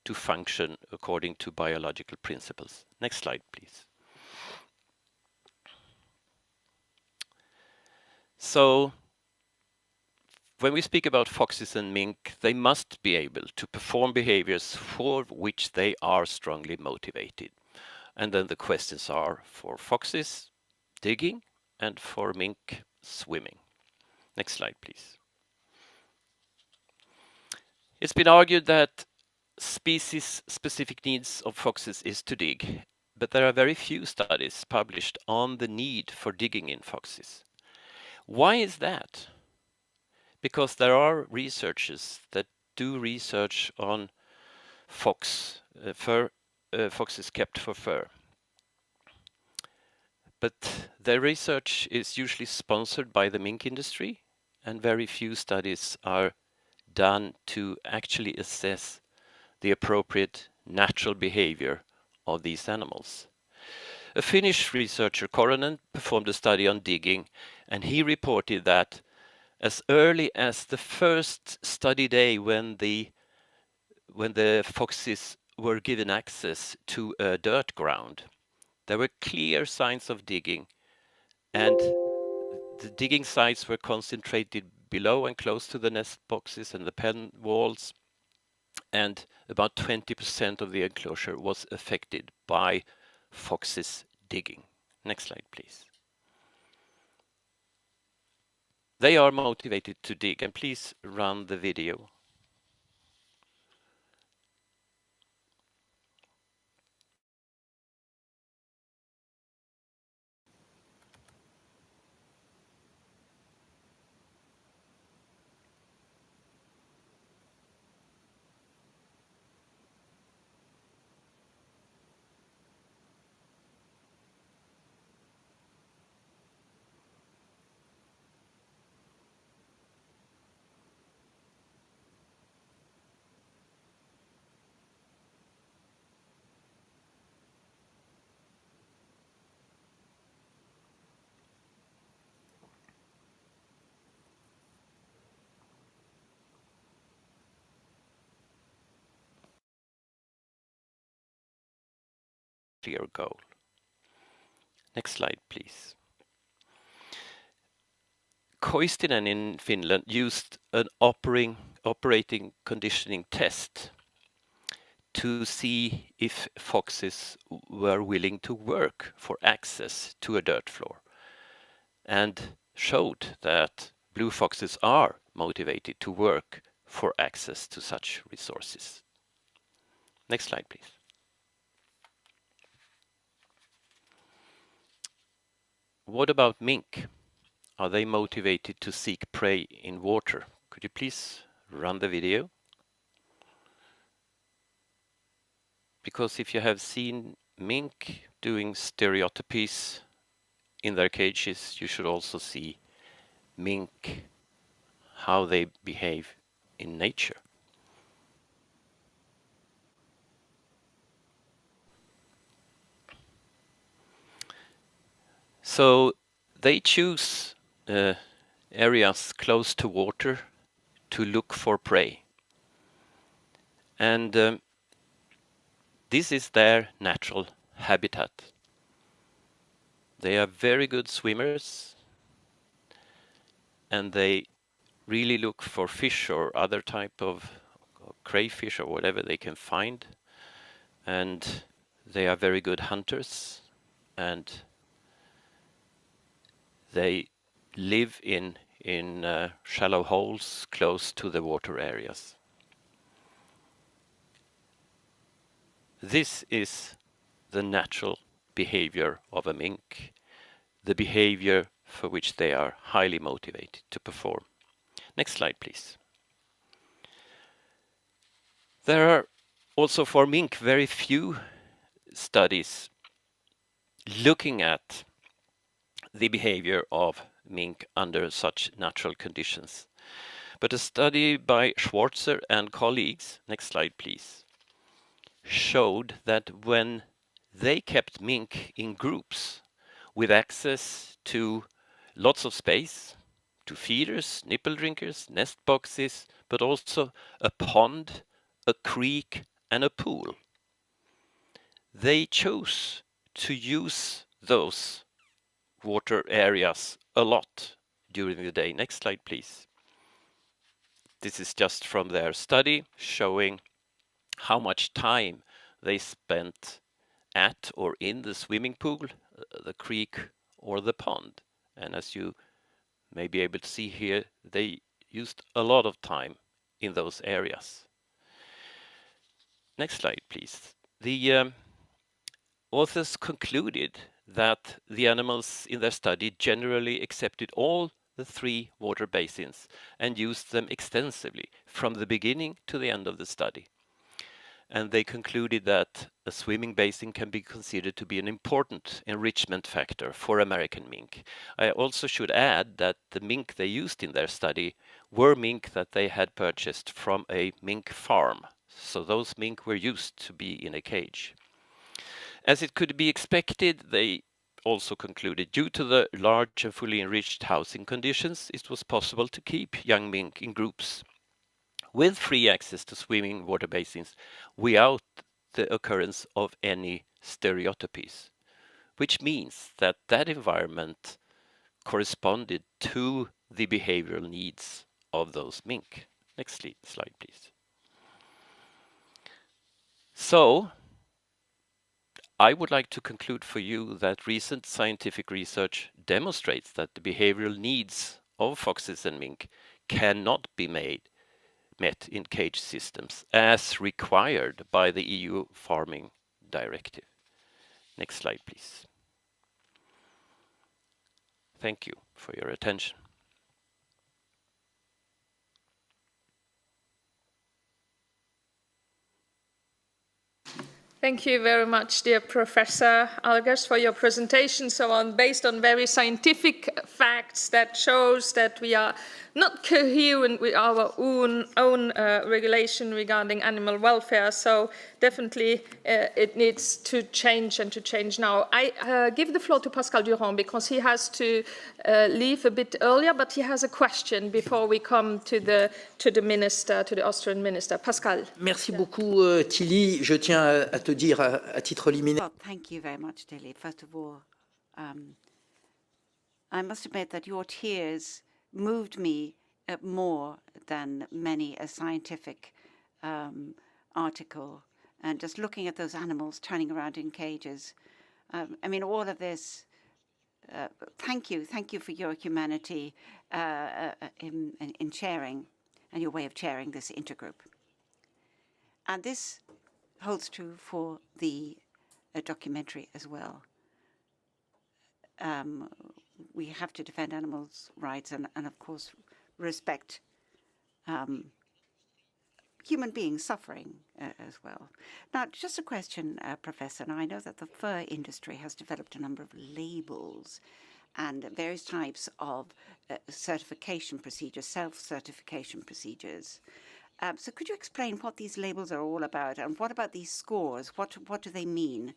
to function according to biological principles. Next slide, please. So, when we speak about foxes and mink, they must be able to perform behaviors for which they are strongly motivated. And then the questions are for foxes, digging, and for mink, swimming. Next slide, please. It's been argued that species-specific needs of foxes is to dig, but there are very few studies published on the need for digging in foxes. Why is that? Because there are researchers that do research on foxes kept for fur. But their research is usually sponsored by the mink industry, and very few studies are done to actually assess the appropriate natural behavior of these animals. A Finnish researcher, Koronen, performed a study on digging, and he reported that as early as the first study day when the foxes were given access to a dirt ground, there were clear signs of digging, and the digging sites were concentrated below and close to the nest boxes and the pen walls, and about 20% of the enclosure was affected by foxes digging. Next slide, please. They are motivated to dig, and please run the video. Clear goal. Next slide, please. Koistinen in Finland used an operating conditioning test to see if foxes were willing to work for access to a dirt floor, and showed that blue foxes are motivated to work for access to such resources. Next slide, please. What about mink? Are they motivated to seek prey in water? Could you please run the video? Because if you have seen mink doing stereotypies in their cages, you should also see mink, how they behave in nature. So they choose areas close to water to look for prey. And this is their natural habitat. They are very good swimmers, and they really look for fish or other type of crayfish or whatever they can find. And they are very good hunters, and they live in shallow holes close to the water areas. This is the natural behavior of a mink, the behavior for which they are highly motivated to perform. Next slide, please. There are also for mink very few studies looking at the behavior of mink under such natural conditions. But a study by Schwarzer and colleagues, next slide please, showed that when they kept mink in groups with access to lots of space, to feeders, nipple drinkers, nest boxes, but also a pond, a creek, and a pool. They chose to use those water areas a lot during the day. Next slide, please. This is just from their study showing how much time they spent at or in the swimming pool, the creek, or the pond. And as you may be able to see here, they used a lot of time in those areas. Next slide, please. The authors concluded that the animals in their study generally accepted all the 3 water basins and used them extensively from the beginning to the end of the study. And they concluded that a swimming basin can be considered to be an important enrichment factor for American mink. I also should add that the mink they used in their study were mink that they had purchased from a mink farm. So those mink were used to be in a cage. As it could be expected, they also concluded due to the large and fully enriched housing conditions, it was possible to keep young mink in groups with free access to swimming water basins without the occurrence of any stereotypies, which means that that environment corresponded to the behavioral needs of those mink. Next slide, please. So, I would like to conclude for you that recent scientific research demonstrates that the behavioral needs of foxes and mink cannot be met in cage systems as required by the EU Farming Directive. Next slide, please. Thank you for your attention. Thank you very much, dear Professor Algers, for your presentation. So based on very scientific facts that shows that we are not coherent with our own regulation regarding animal welfare. So definitely it needs to change and to change now. I give the floor to Pascal Durand because he has to leave a bit earlier, but he has a question before we come to the minister, to the Austrian minister. Pascal. Merci beaucoup, Tilly. Je tiens à te dire à titre liminaire. Well, thank you very much, Tilly. First of all, I must admit that your tears moved me more than many a scientific article. And just looking at those animals turning around in cages, I mean, all of this. Thank you for your humanity in chairing and your way of chairing this intergroup. And this holds true for the documentary as well. We have to defend animals' rights and of course, respect human beings suffering as well. Now, just a question, Professor. Now, I know that the fur industry has developed a number of labels and various types of certification procedures, self-certification procedures. So could you explain what these labels are all about and what about these scores? What do they mean?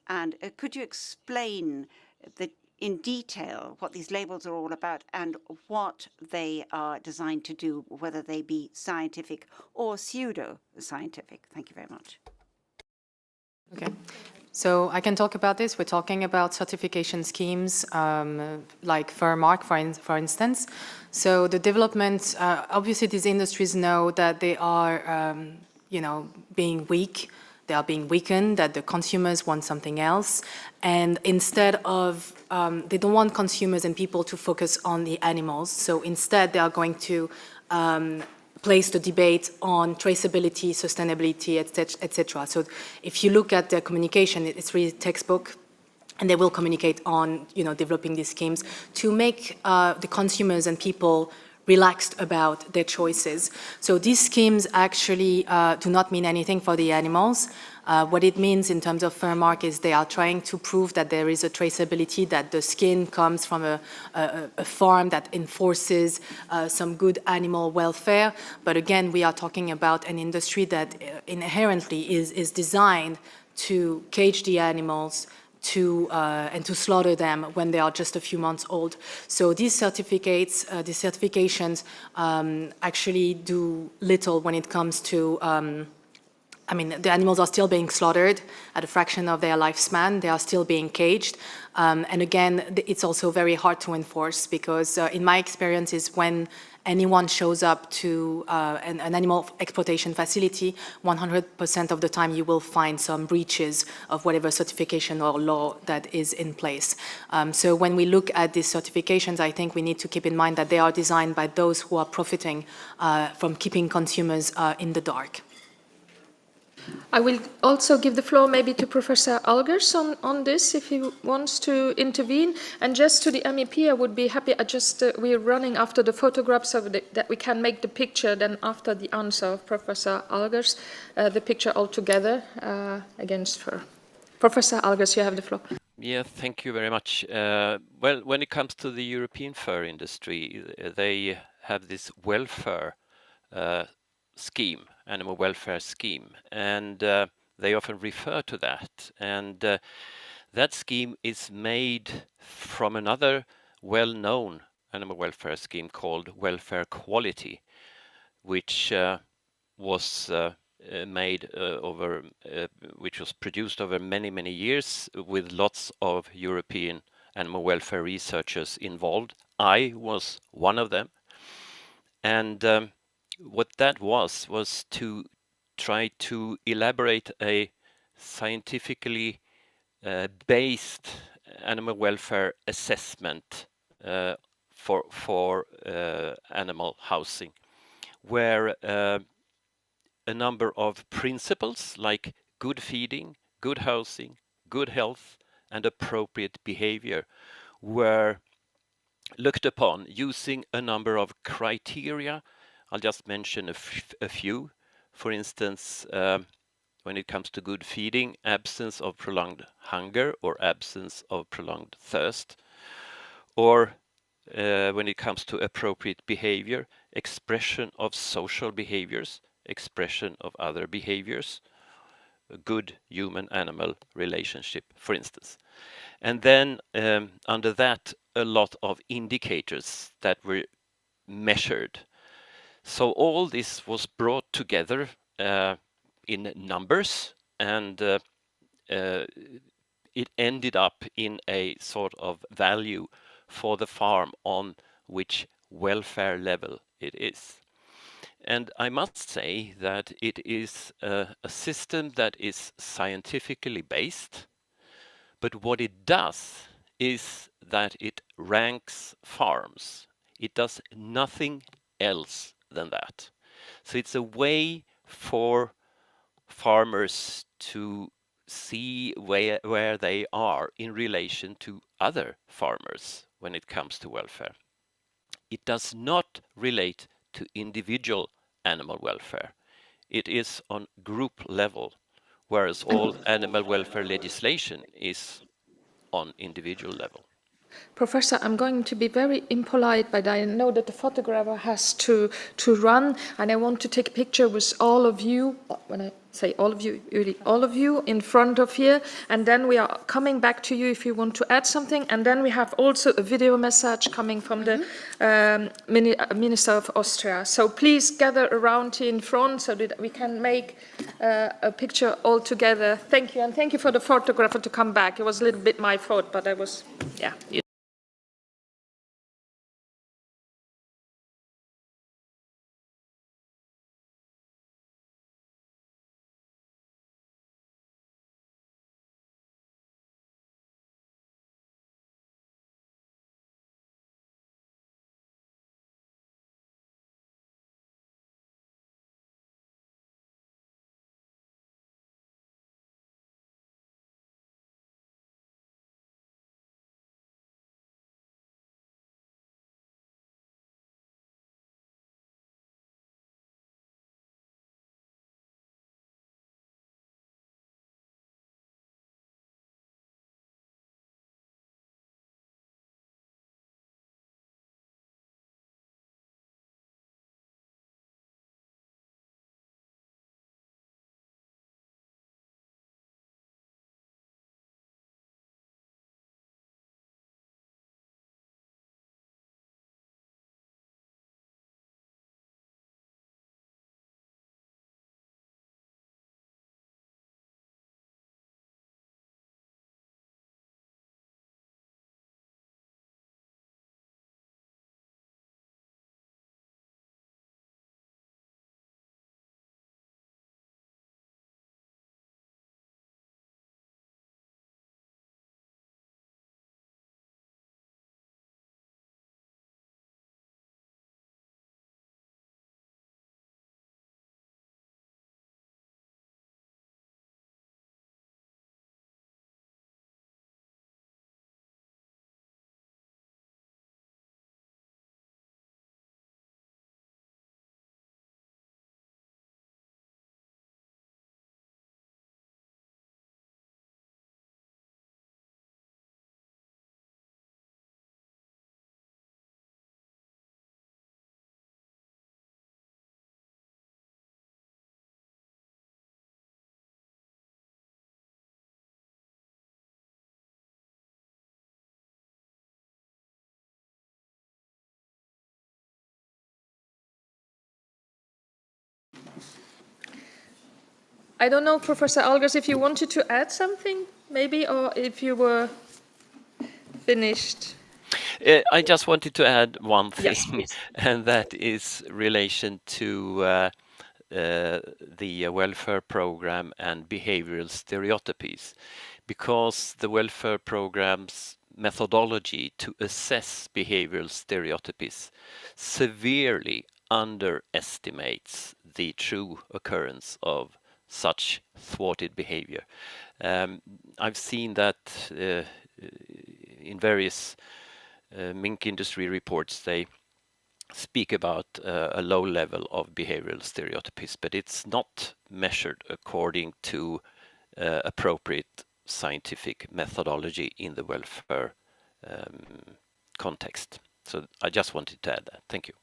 And could you explain in detail what these labels are all about and what they are designed to do, whether they be scientific or pseudo-scientific? Thank you very much. Okay. So I can talk about this. We're talking about certification schemes like Furmark, for instance. So the development, obviously these industries know that they are, being weak. They are being weakened, that the consumers want something else. And instead of, they don't want consumers and people to focus on the animals. So instead they are going to place the debate on traceability, sustainability, etc. So if you look at their communication, it's really textbook, and they will communicate on, developing these schemes to make the consumers and people relaxed about their choices. So these schemes actually do not mean anything for the animals. What it means in terms of Furmark is they are trying to prove that there is a traceability, that the skin comes from a farm that enforces some good animal welfare. But again, we are talking about an industry that inherently is designed to cage the animals, and to slaughter them when they are just a few months old. So these certificates, these certifications actually do little when it comes to I mean, the animals are still being slaughtered at a fraction of their lifespan. They are still being caged. And again, it's also very hard to enforce because in my experience is when anyone shows up to an animal exploitation facility, 100% of the time you will find some breaches of whatever certification or law that is in place. So when we look at these certifications, I think we need to keep in mind that they are designed by those who are profiting from keeping consumers in the dark. I will also give the floor maybe to Professor Algers on this if he wants to intervene. And just to the MEP, I would be happy, we're running after the photograph so that we can make the picture then after the answer of Professor Algers, the picture all together against her. Professor Algers, you have the floor. Yeah, thank you very much. Well, when it comes to the European fur industry, they have this welfare scheme, animal welfare scheme, and they often refer to that. And that scheme is made from another well-known animal welfare scheme called welfare quality, which was made which was produced over many years with lots of European animal welfare researchers involved. I was one of them, and what that was to try to elaborate a scientifically based animal welfare assessment for animal housing, where a number of principles like good feeding, good housing, good health, and appropriate behavior were looked upon using a number of criteria. I'll just mention a few. For instance, when it comes to good feeding, absence of prolonged hunger or absence of prolonged thirst. Or when it comes to appropriate behavior, expression of social behaviors, expression of other behaviors, a good human-animal relationship, for instance. And then under that, a lot of indicators that were measured. So all this was brought together in numbers, and it ended up in a sort of value for the farm on which welfare level it is. And I must say that it is a system that is scientifically based, but what it does is that it ranks farms. It does nothing else than that. So it's a way for farmers to see where they are in relation to other farmers when it comes to welfare. It does not relate to individual animal welfare. It is on group level, whereas all animal welfare legislation is on individual level. Professor, I'm going to be very impolite, but I know that the photographer has to run, and I want to take a picture with all of you. When I say all of you, really all of you in front of here, and then we are coming back to you if you want to add something, and then we have also a video message coming from the Minister of Austria. So please gather around here in front so that we can make a picture all together. Thank you, and thank you for the photographer to come back. It was a little bit my fault, but I was, yeah. I don't know, Professor Algers, if you wanted to add something, maybe, or if you were finished. I just wanted to add one thing, Yes, please. and that is relation to the welfare program and behavioral stereotypies, because the welfare program's methodology to assess behavioral stereotypies severely underestimates the true occurrence of such thwarted behavior. I've seen that in various mink industry reports. They speak about a low level of behavioral stereotypies, but it's not measured according to appropriate scientific methodology in the welfare context. So I just wanted to add that. Thank you.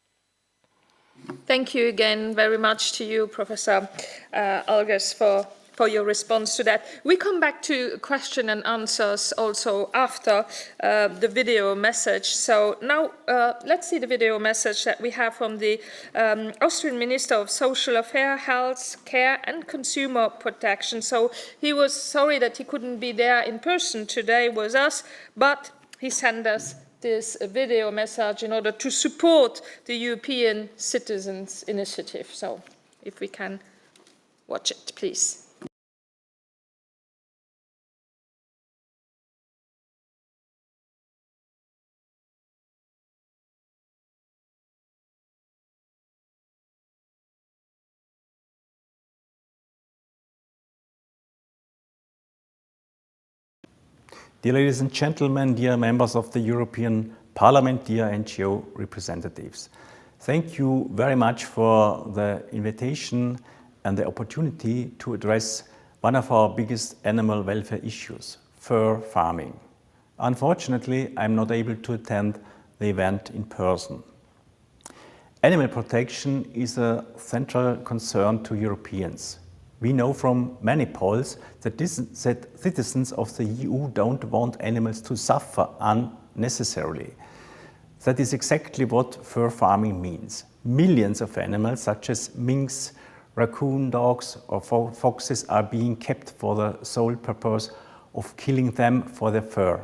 Thank you again very much to you, Professor Algers, for your response to that. We come back to question and answers also after the video message. So now let's see the video message that we have from the Austrian Minister of Social Affairs, Health, Care and Consumer Protection. So he was sorry that he couldn't be there in person today with us, but he sent us this video message in order to support the European Citizens Initiative. So if we can watch it, please. Dear ladies and gentlemen, dear members of the European Parliament, dear NGO representatives, thank you very much for the invitation and the opportunity to address one of our biggest animal welfare issues, fur farming. Unfortunately, I'm not able to attend the event in person. Animal protection is a central concern to Europeans. We know from many polls that citizens of the EU don't want animals to suffer unnecessarily. That is exactly what fur farming means. Millions of animals, such as minks, raccoon dogs or foxes, are being kept for the sole purpose of killing them for their fur.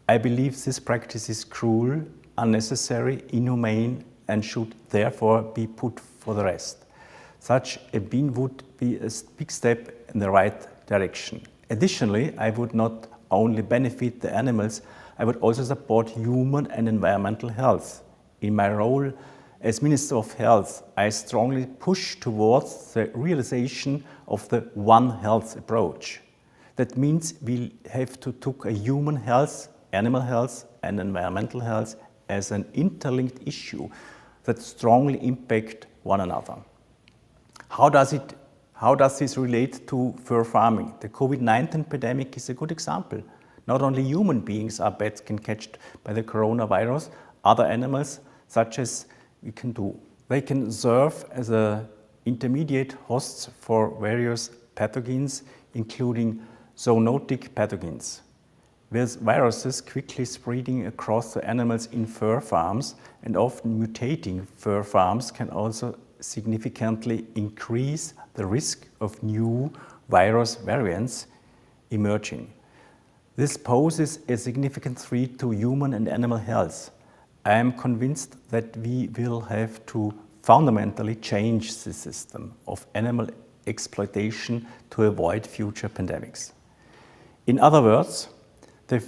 I believe this practice is cruel, unnecessary, inhumane, and should therefore be put for the rest. Such a ban would be a big step in the right direction. Additionally, I would not only benefit the animals, I would also support human and environmental health. In my role as Minister of Health, I strongly push towards the realization of the One Health approach. That means we have to take a human health, animal health and environmental health as an interlinked issue that strongly impact one another. How does this relate to fur farming? The COVID-19 pandemic is a good example. Not only human beings are can catched by the coronavirus, other animals such as we can do. They can serve as intermediate hosts for various pathogens, including zoonotic pathogens. With viruses quickly spreading across the animals in fur farms and often mutating fur farms can also significantly increase the risk of new virus variants emerging. This poses a significant threat to human and animal health. I am convinced that we will have to fundamentally change the system of animal exploitation to avoid future pandemics. In other words, the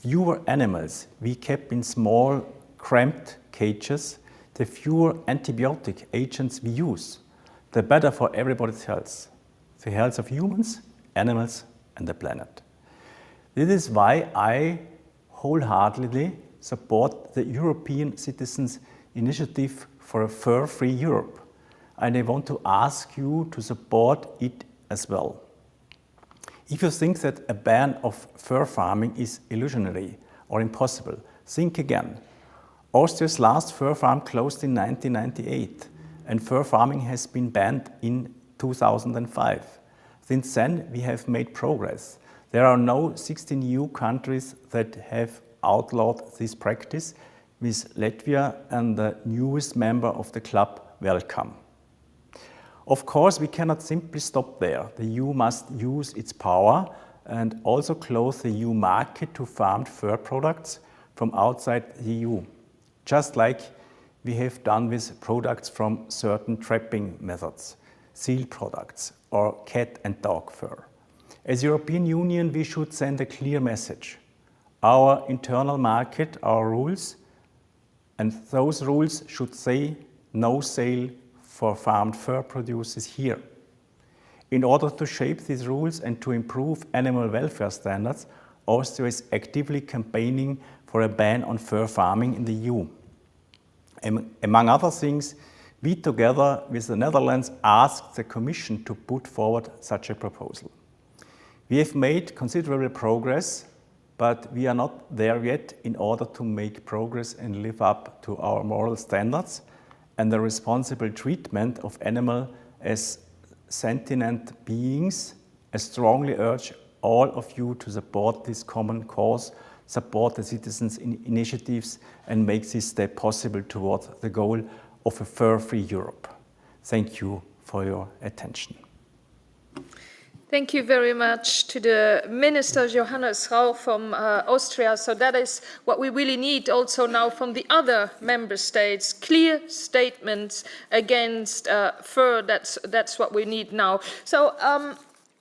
fewer animals we keep in small, cramped cages, the fewer antibiotic agents we use, the better for everybody's health, the health of humans, animals, and the planet. This is why I wholeheartedly support the European Citizens Initiative for a Fur-Free Europe, and I want to ask you to support it as well. If you think that a ban of fur farming is illusionary or impossible, think again. Austria's last fur farm closed in 1998, and fur farming has been banned in 2005. Since then, we have made progress. There are now 16 EU countries that have outlawed this practice, with Latvia and the newest member of the club welcome. Of course, we cannot simply stop there. The EU must use its power and also close the EU market to farmed fur products from outside the EU, just like we have done with products from certain trapping methods, seal products, or cat and dog fur. As European Union, we should send a clear message. Our internal market, our rules, and those rules should say no sale for farmed fur producers here. In order to shape these rules and to improve animal welfare standards, Austria is actively campaigning for a ban on fur farming in the EU. Among other things, we together with the Netherlands asked the Commission to put forward such a proposal. We have made considerable progress, but we are not there yet in order to make progress and live up to our moral standards and the responsible treatment of animals as sentient beings. I strongly urge all of you to support this common cause, support the citizens' initiatives, and make this step possible towards the goal of a fur-free Europe. Thank you for your attention. Thank you very much to the Minister Johannes Rau from Austria. So that is what we really need also now from the other member states. Clear statements against fur, that's what we need now. So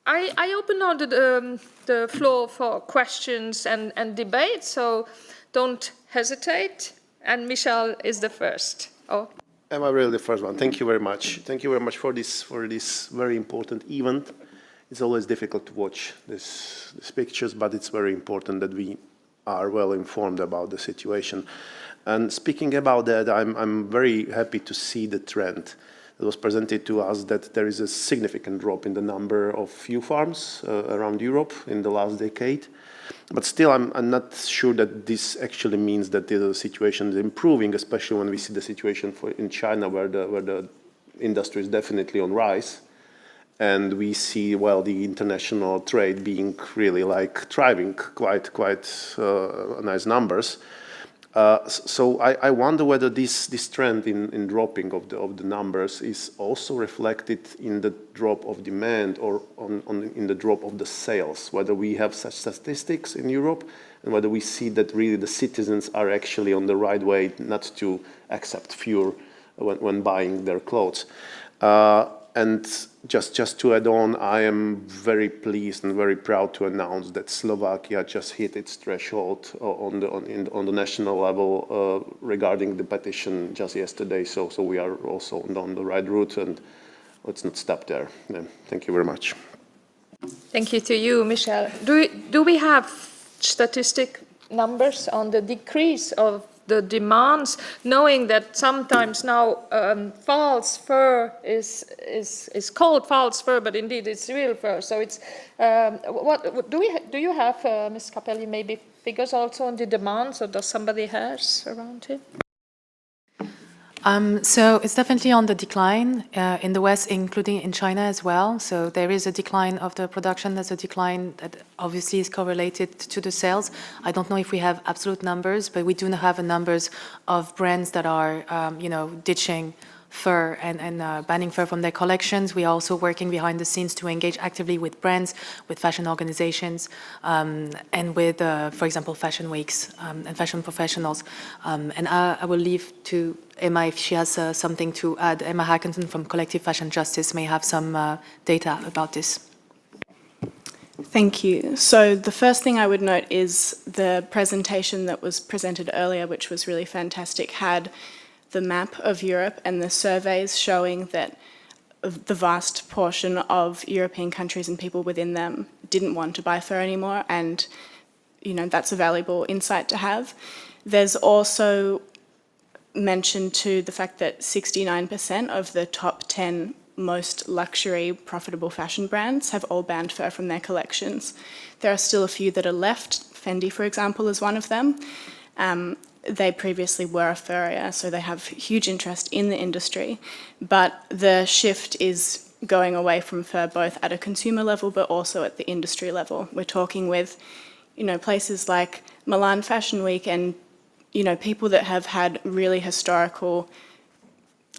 I open now the floor for questions and debate, so don't hesitate. And Michel is the first. Oh. Am I really the first one? Thank you very much. Thank you very much for this very important event. It's always difficult to watch these pictures, but it's very important that we are well informed about the situation. And speaking about that, I'm very happy to see the trend that was presented to us, that there is a significant drop in the number of ewe farms around Europe in the last decade. But still, I'm not sure that this actually means that the situation is improving, especially when we see the situation in China, where the industry is definitely on rise. And we see, well, the international trade being really like thriving, quite nice numbers. So I wonder whether this trend in dropping of the numbers is also reflected in the drop of demand or in the drop of the sales, whether we have such statistics in Europe and whether we see that really the citizens are actually on the right way not to accept fewer when buying their clothes. And just to add on, I am very pleased and very proud to announce that Slovakia just hit its threshold on the national level regarding the petition just yesterday. So we are also on the right route, and let's not stop there. Thank you very much. Thank you to you, Michel. Do we have statistic numbers on the decrease of the demands, knowing that sometimes now false fur is called false fur, but indeed it's real fur. So it's what do you have, Ms. Capelli, maybe figures also on the demands, or does somebody has around here? So it's definitely on the decline in the West, including in China as well. So there is a decline of the production. There's a decline that obviously is correlated to the sales. I don't know if we have absolute numbers, but we do have numbers of brands that are, ditching fur and banning fur from their collections. We are also working behind the scenes to engage actively with brands, with fashion organizations, and with, for example, fashion weeks and fashion professionals. And I will leave to Emma if she has something to add. Emma Hackinson from Collective Fashion Justice may have some data about this. Thank you. So the first thing I would note is the presentation that was presented earlier, which was really fantastic, had the map of Europe and the surveys showing that the vast portion of European countries and people within them didn't want to buy fur anymore, and that's a valuable insight to have. There's also mention to the fact that 69% of the top 10 most luxury profitable fashion brands have all banned fur from their collections. There are still a few that are left. Fendi, for example, is one of them. They previously were a furrier, so they have huge interest in the industry. But the shift is going away from fur both at a consumer level but also at the industry level. We're talking with, places like Milan Fashion Week and, people that have had really historical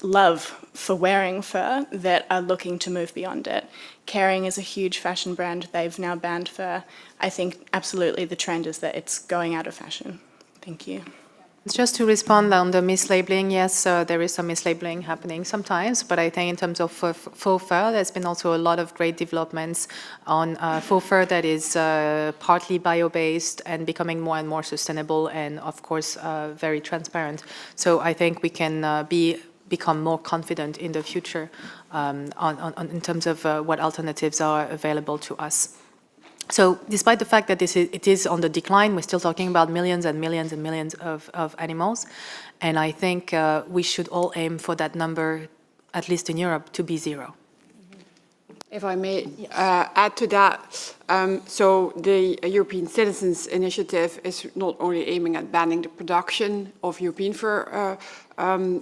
love for wearing fur that are looking to move beyond it. Kering is a huge fashion brand. They've now banned fur. I think absolutely the trend is that it's going out of fashion. Thank you. Just to respond on the mislabeling, yes, there is some mislabeling happening sometimes, but I think in terms of faux fur, there's been also a lot of great developments on faux fur that is partly bio-based and becoming more and more sustainable and, of course, very transparent. So I think we can become more confident in the future in terms of what alternatives are available to us. So despite the fact that it is on the decline, we're still talking about millions and millions and millions of animals. And I think we should all aim for that number, at least in Europe, to be zero. If I may add to that, so the European Citizens Initiative is not only aiming at banning the production of European fur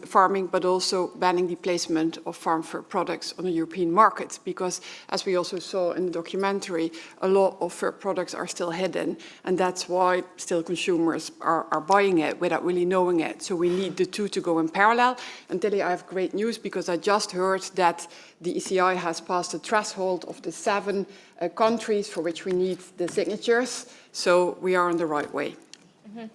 farming, but also banning the placement of farm fur products on the European market. Because, as we also saw in the documentary, a lot of fur products are still hidden, and that's why still consumers are buying it without really knowing it. So we need the two to go in parallel. And Tilly, I have great news, because I just heard that the ECI has passed the threshold of the 7 countries for which we need the signatures. So we are on the right way. Mm-hmm.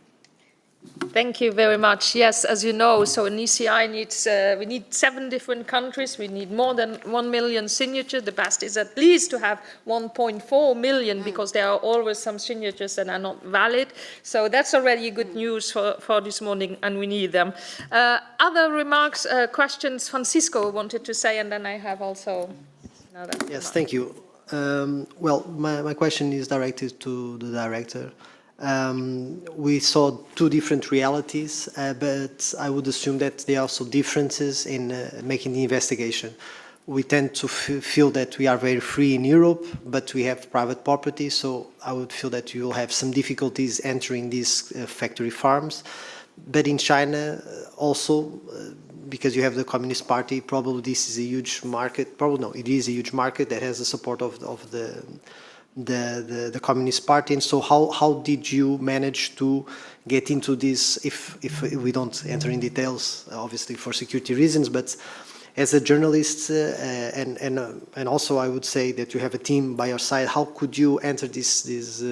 Thank you very much. Yes, as you know, so an ECI needs, we need 7 different countries. We need more than 1 million signatures. The best is at least to have 1.4 million, because there are always some signatures that are not valid. So that's already good news for this morning, and we need them. Other remarks, questions? Francisco wanted to say, and then I have also another. Yes, thank you. Well, my question is directed to the director. We saw 2 different realities, but I would assume that there are also differences in making the investigation. We tend to feel that we are very free in Europe, but we have private property, so I would feel that you will have some difficulties entering these factory farms. But in China also, because you have the Communist Party, probably this is a huge market. Probably no, it is a huge market that has the support of the Communist Party. And so how did you manage to get into this, if we don't enter in details, obviously for security reasons, but as a journalist, and also I would say that you have a team by your side, how could you enter these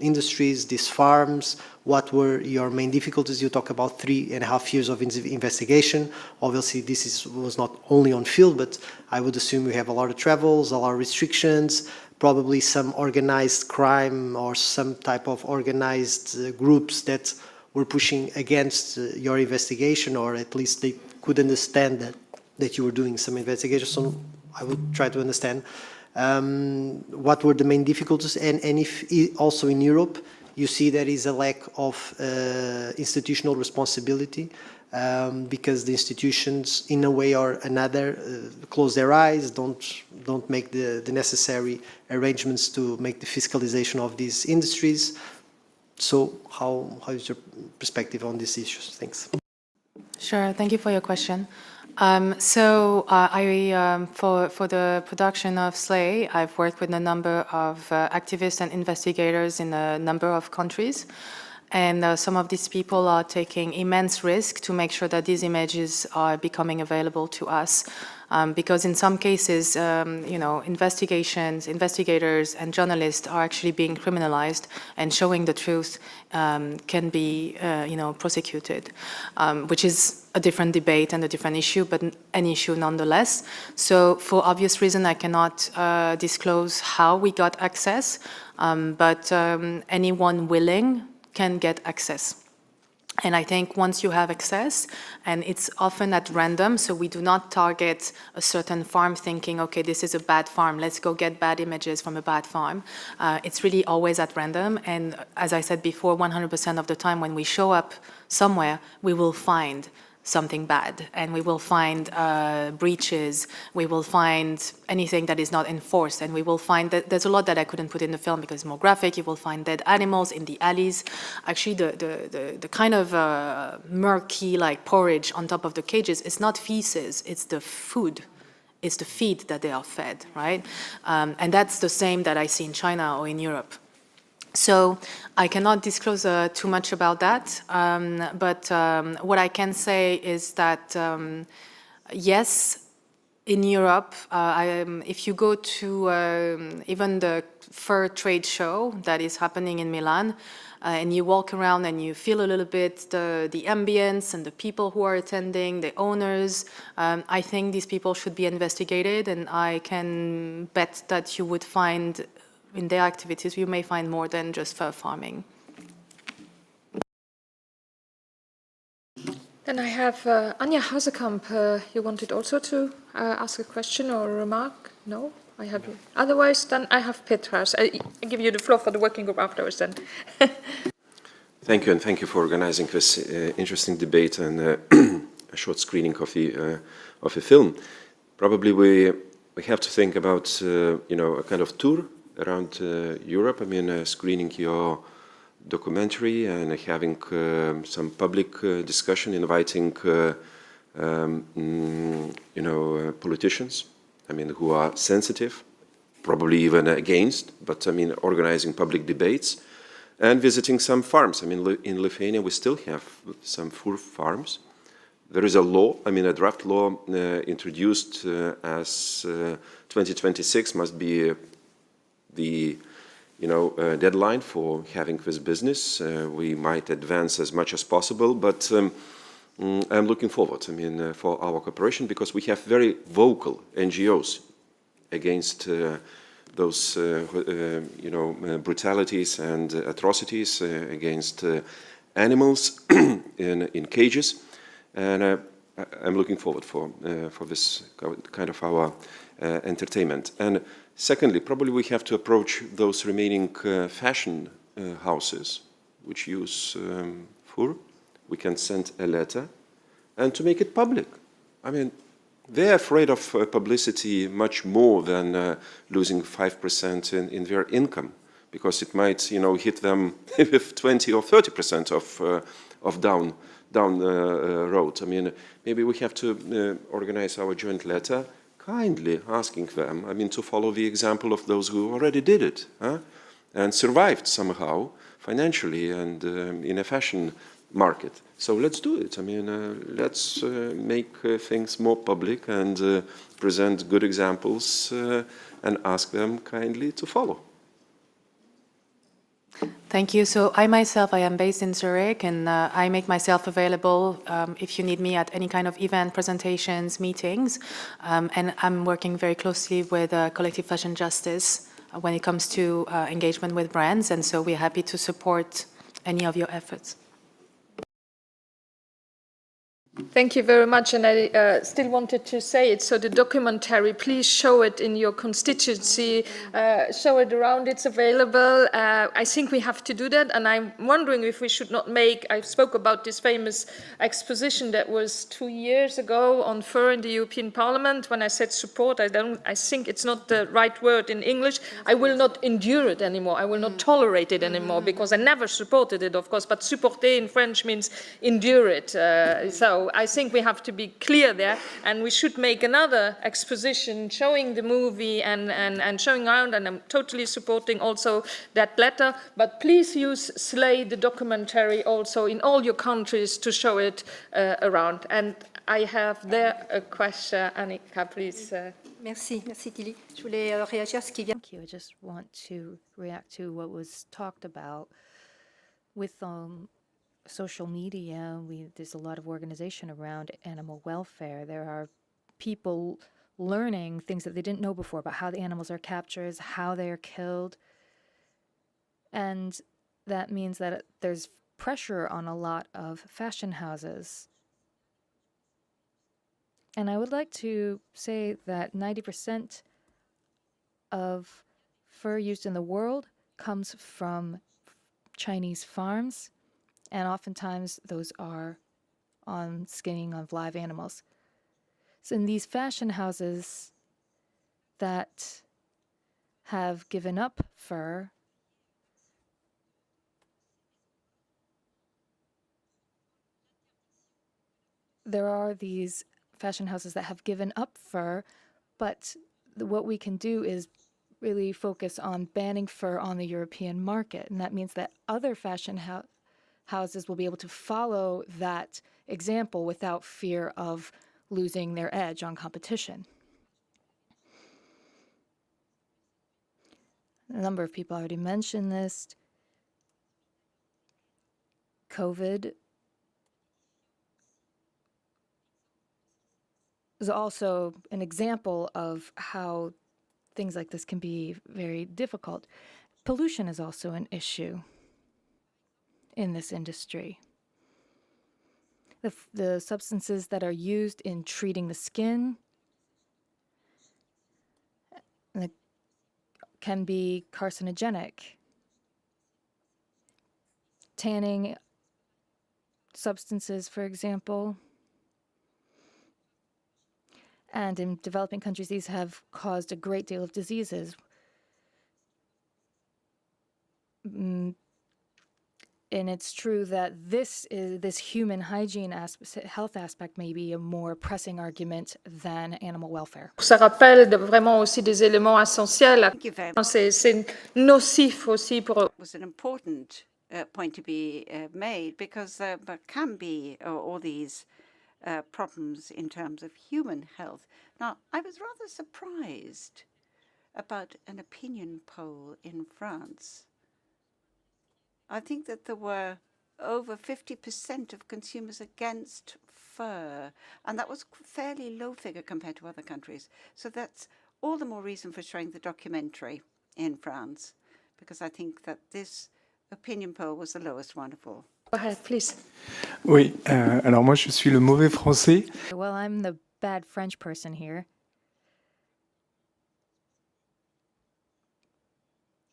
industries, these farms? What were your main difficulties? You talk about 3.5 years of investigation. Obviously, this was not only on field, but I would assume you have a lot of travels, a lot of restrictions, probably some organized crime or some type of organized groups that were pushing against your investigation, or at least they could understand that you were doing some investigation. So I would try to understand what were the main difficulties, and if also in Europe you see there is a lack of institutional responsibility, because the institutions, in a way or another, close their eyes, don't make the necessary arrangements to make the fiscalization of these industries. So how is your perspective on these issues? Thanks. Sure, thank you for your question. For the production of Slay, I've worked with a number of activists and investigators in a number of countries. And some of these people are taking immense risk to make sure that these images are becoming available to us. Because in some cases, investigators and journalists are actually being criminalized, and showing the truth can be, prosecuted, which is a different debate and a different issue, but an issue nonetheless. So for obvious reason, I cannot disclose how we got access, but anyone willing can get access. And I think once you have access, and it's often at random, so we do not target a certain farm thinking, okay, this is a bad farm, let's go get bad images from a bad farm. It's really always at random. And as I said before, 100% of the time when we show up somewhere, we will find something bad, and we will find breaches, we will find anything that is not enforced, and we will find that there's a lot that I couldn't put in the film because it's more graphic. You will find dead animals in the alleys. Actually, the kind of murky like porridge on top of the cages is not feces, it's the food. It's the feed that they are fed, right? And that's the same that I see in China or in Europe. So I cannot disclose too much about that, but what I can say is that Yes, in Europe, if you go to even the fur trade show that is happening in Milan, and you walk around and you feel a little bit the ambience and the people who are attending, the owners, I think these people should be investigated, and I can bet that you would find in their activities, you may find more than just fur farming. Then I have Anja Hasekamp. You wanted also to ask a question or a remark? No? I have. Otherwise, then I have Petras. I give you the floor for the working group afterwards then. Thank you, and thank you for organizing this interesting debate and a short screening of a film. Probably we have to think about a kind of tour around Europe. I mean, screening your documentary and having some public discussion, inviting politicians. I mean, who are sensitive, probably even against, but I mean, organizing public debates. And visiting some farms. I mean, in Lithuania, we still have some fur farms. There is a law, I mean, a draft law introduced as 2026 must be the deadline for having this business. We might advance as much as possible, but I'm looking forward, I mean, for our cooperation, because we have very vocal NGOs against those brutalities and atrocities against animals in cages, and I'm looking forward for this kind of our entertainment. And secondly, probably we have to approach those remaining fashion houses which use fur. We can send a letter and to make it public. I mean, they're afraid of publicity much more than losing 5% in their income, because it might, hit them with 20 or 30% of down road. I mean, maybe we have to organize our joint letter, kindly asking them, I mean, to follow the example of those who already did it, and survived somehow financially and in a fashion market. So let's do it. I mean, let's make things more public and present good examples and ask them kindly to follow. Thank you. So I myself, I am based in Zurich, and I make myself available if you need me at any kind of event, presentations, meetings. And I'm working very closely with Collective Fashion Justice when it comes to engagement with brands. And so we're happy to support any of your efforts. Thank you very much, and I still wanted to say it. So the documentary, please show it in your constituency, show it around, it's available. I think we have to do that, and I'm wondering if we should not make, I spoke about this famous exposition that was 2 years ago on fur in the European Parliament. When I said support, I think it's not the right word in English. I will not endure it anymore. I will not tolerate it anymore, because I never supported it, of course, but supporter in French means endure it. So I think we have to be clear there, and we should make another exposition showing the movie and showing around, and I'm totally supporting also that letter. But please use Slay the documentary also in all your countries to show it around. And I have there a question. Annika, please. Merci Tilly. Je voulais réagir à ce qui vient. Thank you. I just want to react to what was talked about with social media. There's a lot of organization around animal welfare. There are people learning things that they didn't know before about how the animals are captured, how they are killed. And that means that there's pressure on a lot of fashion houses. And I would like to say that 90% of fur used in the world comes from Chinese farms. And oftentimes those are on skinning of live animals. So in these fashion houses that have given up fur, there are these fashion houses that have given up fur, but what we can do is really focus on banning fur on the European market. And that means that other fashion houses will be able to follow that example without fear of losing their edge on competition. A number of people already mentioned this. COVID is also an example of how things like this can be very difficult. Pollution is also an issue in this industry. The substances that are used in treating the skin can be carcinogenic. Tanning substances, for example. And in developing countries, these have caused a great deal of diseases. And it's true that this human hygiene health aspect may be a more pressing argument than animal welfare. Ça rappelle vraiment aussi des éléments essentiels. C'est nocif aussi pour eux. Was an important point to be made, because there can be all these problems in terms of human health. Now, I was rather surprised about an opinion poll in France. I think that there were over 50% of consumers against fur, and that was a fairly low figure compared to other countries. So that's all the more reason for showing the documentary in France, because I think that this opinion poll was the lowest one of all. Go ahead, please. Oui, alors moi je suis le mauvais français. Well, I'm the bad French person here.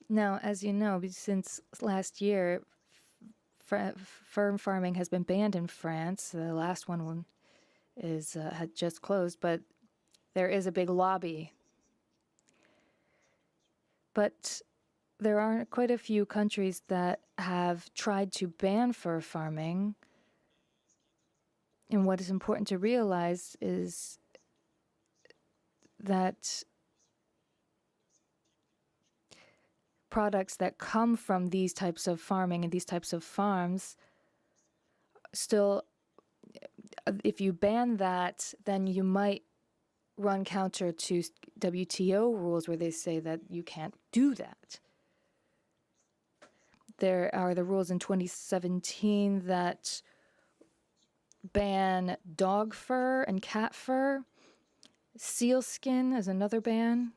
Now, as you know, since last year, fur farming has been banned in France. The last one had just closed, but there is a big lobby. But there are quite a few countries that have tried to ban fur farming. And what is important to realize is that products that come from these types of farming and these types of farms still, if you ban that, then you might run counter to WTO rules where they say that you can't do that. There are the rules in 2017 that ban dog fur and cat fur. Sealskin is another ban.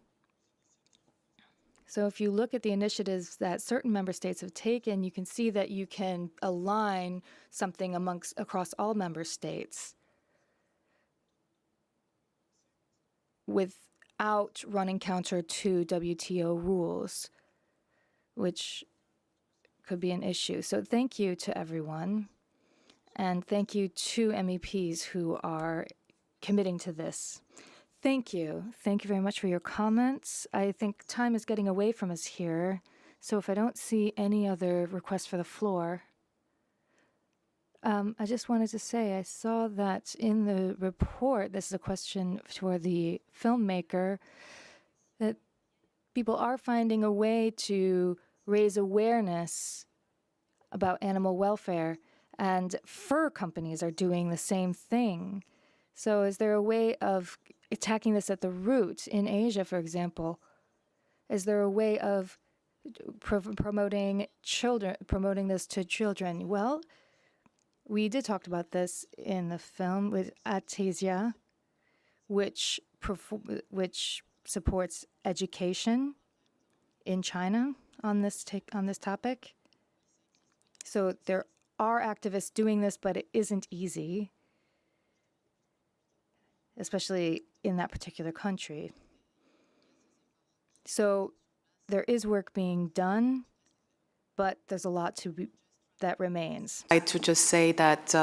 So if you look at the initiatives that certain member states have taken, you can see that you can align something across all member states without running counter to WTO rules, which could be an issue. So thank you to everyone, and thank you to MEPs who are committing to this. Thank you. Thank you very much for your comments. I think time is getting away from us here, so if I don't see any other requests for the floor, I just wanted to say I saw that in the report, this is a question for the filmmaker, that people are finding a way to raise awareness about animal welfare, and fur companies are doing the same thing. So is there a way of attacking this at the root? In Asia, for example, is there a way of promoting this to children? Well, we did talk about this in the film with Atasia, which supports education in China on this topic. So there are activists doing this, but it isn't easy, especially in that particular country. So there is work being done, but there's a lot that remains. I'd like to just say that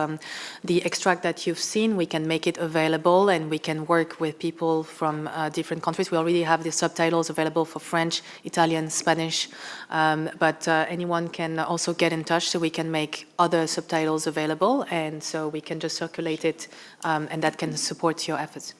the extract that you've seen, we can make it available, and we can work with people from different countries. We already have the subtitles available for French, Italian, Spanish, but anyone can also get in touch, so we can make other subtitles available, and so we can just circulate it, and that can support your efforts.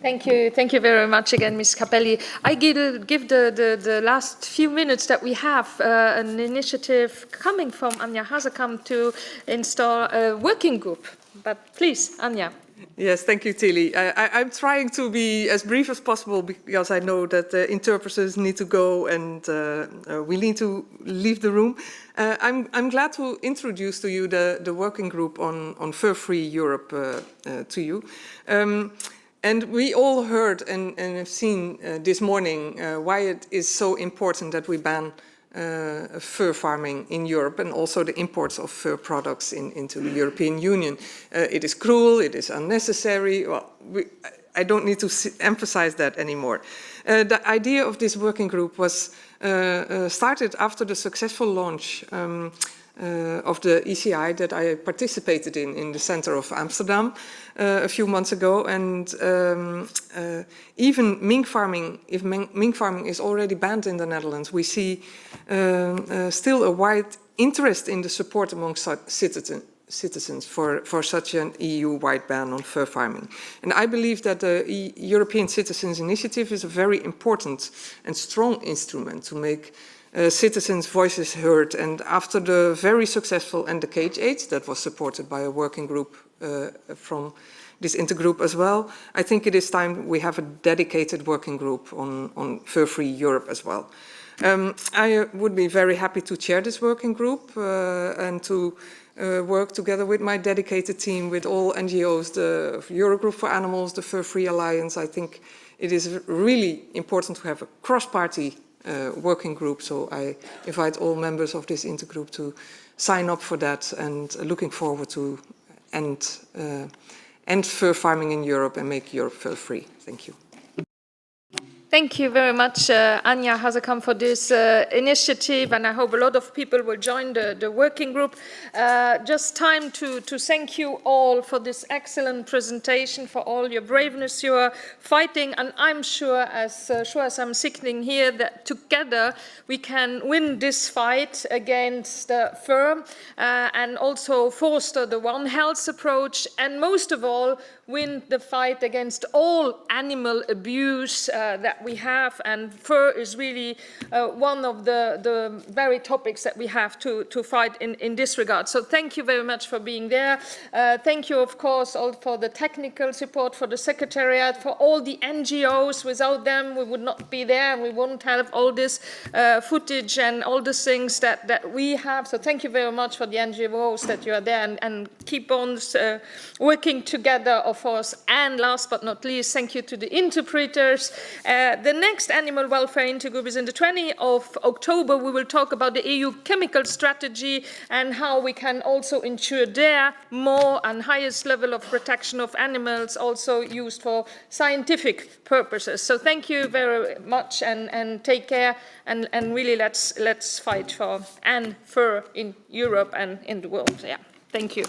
Thank you very much again, Ms. Capelli. I give the last few minutes that we have an initiative coming from Anja Hazekamp to install a working group. But please, Anja. Yes, thank you, Tilly. I'm trying to be as brief as possible because I know that the interpreters need to go and we need to leave the room. I'm glad to introduce to you the working group on Fur-Free Europe to you. And we all heard and have seen this morning why it is so important that we ban fur farming in Europe and also the imports of fur products into the European Union. It is cruel, it is unnecessary. Well, I don't need to emphasize that anymore. The idea of this working group was started after the successful launch of the ECI that I participated in the center of Amsterdam a few months ago. And even mink farming, if mink farming is already banned in the Netherlands, we see still a wide interest in the support amongst citizens for such an EU-wide ban on fur farming. And I believe that the European Citizens Initiative is a very important and strong instrument to make citizens' voices heard. And after the very successful End the Cage Age, that was supported by a working group from this intergroup as well, I think it is time we have a dedicated working group on Fur-Free Europe as well. I would be very happy to chair this working group and to work together with my dedicated team, with all NGOs, the Eurogroup for Animals, the Fur-Free Alliance. I think it is really important to have a cross-party working group, so I invite all members of this intergroup to sign up for that, and looking forward to end fur farming in Europe and make Europe fur-free. Thank you. Thank you very much, Anja Hazekamp, for this initiative, and I hope a lot of people will join the working group. Just time to thank you all for this excellent presentation, for all your braveness you are fighting, and I'm sure as I'm sitting here, that together we can win this fight against fur and also foster the One Health approach, and most of all, win the fight against all animal abuse that we have, and fur is really one of the very topics that we have to fight in this regard. So thank you very much for being there. Thank you, of course, all for the technical support, for the Secretariat, for all the NGOs. Without them, we would not be there, and we wouldn't have all this footage and all the things that we have. So thank you very much for the NGOs that you are there, and keep on working together, of course. And last but not least, thank you to the interpreters. The next Animal Welfare Intergroup is on the 20th of October. We will talk about the EU chemical strategy and how we can also ensure there more and highest level of protection of animals, also used for scientific purposes. So thank you very much, and take care, and really let's fight for fur in Europe and in the world. Yeah, thank you.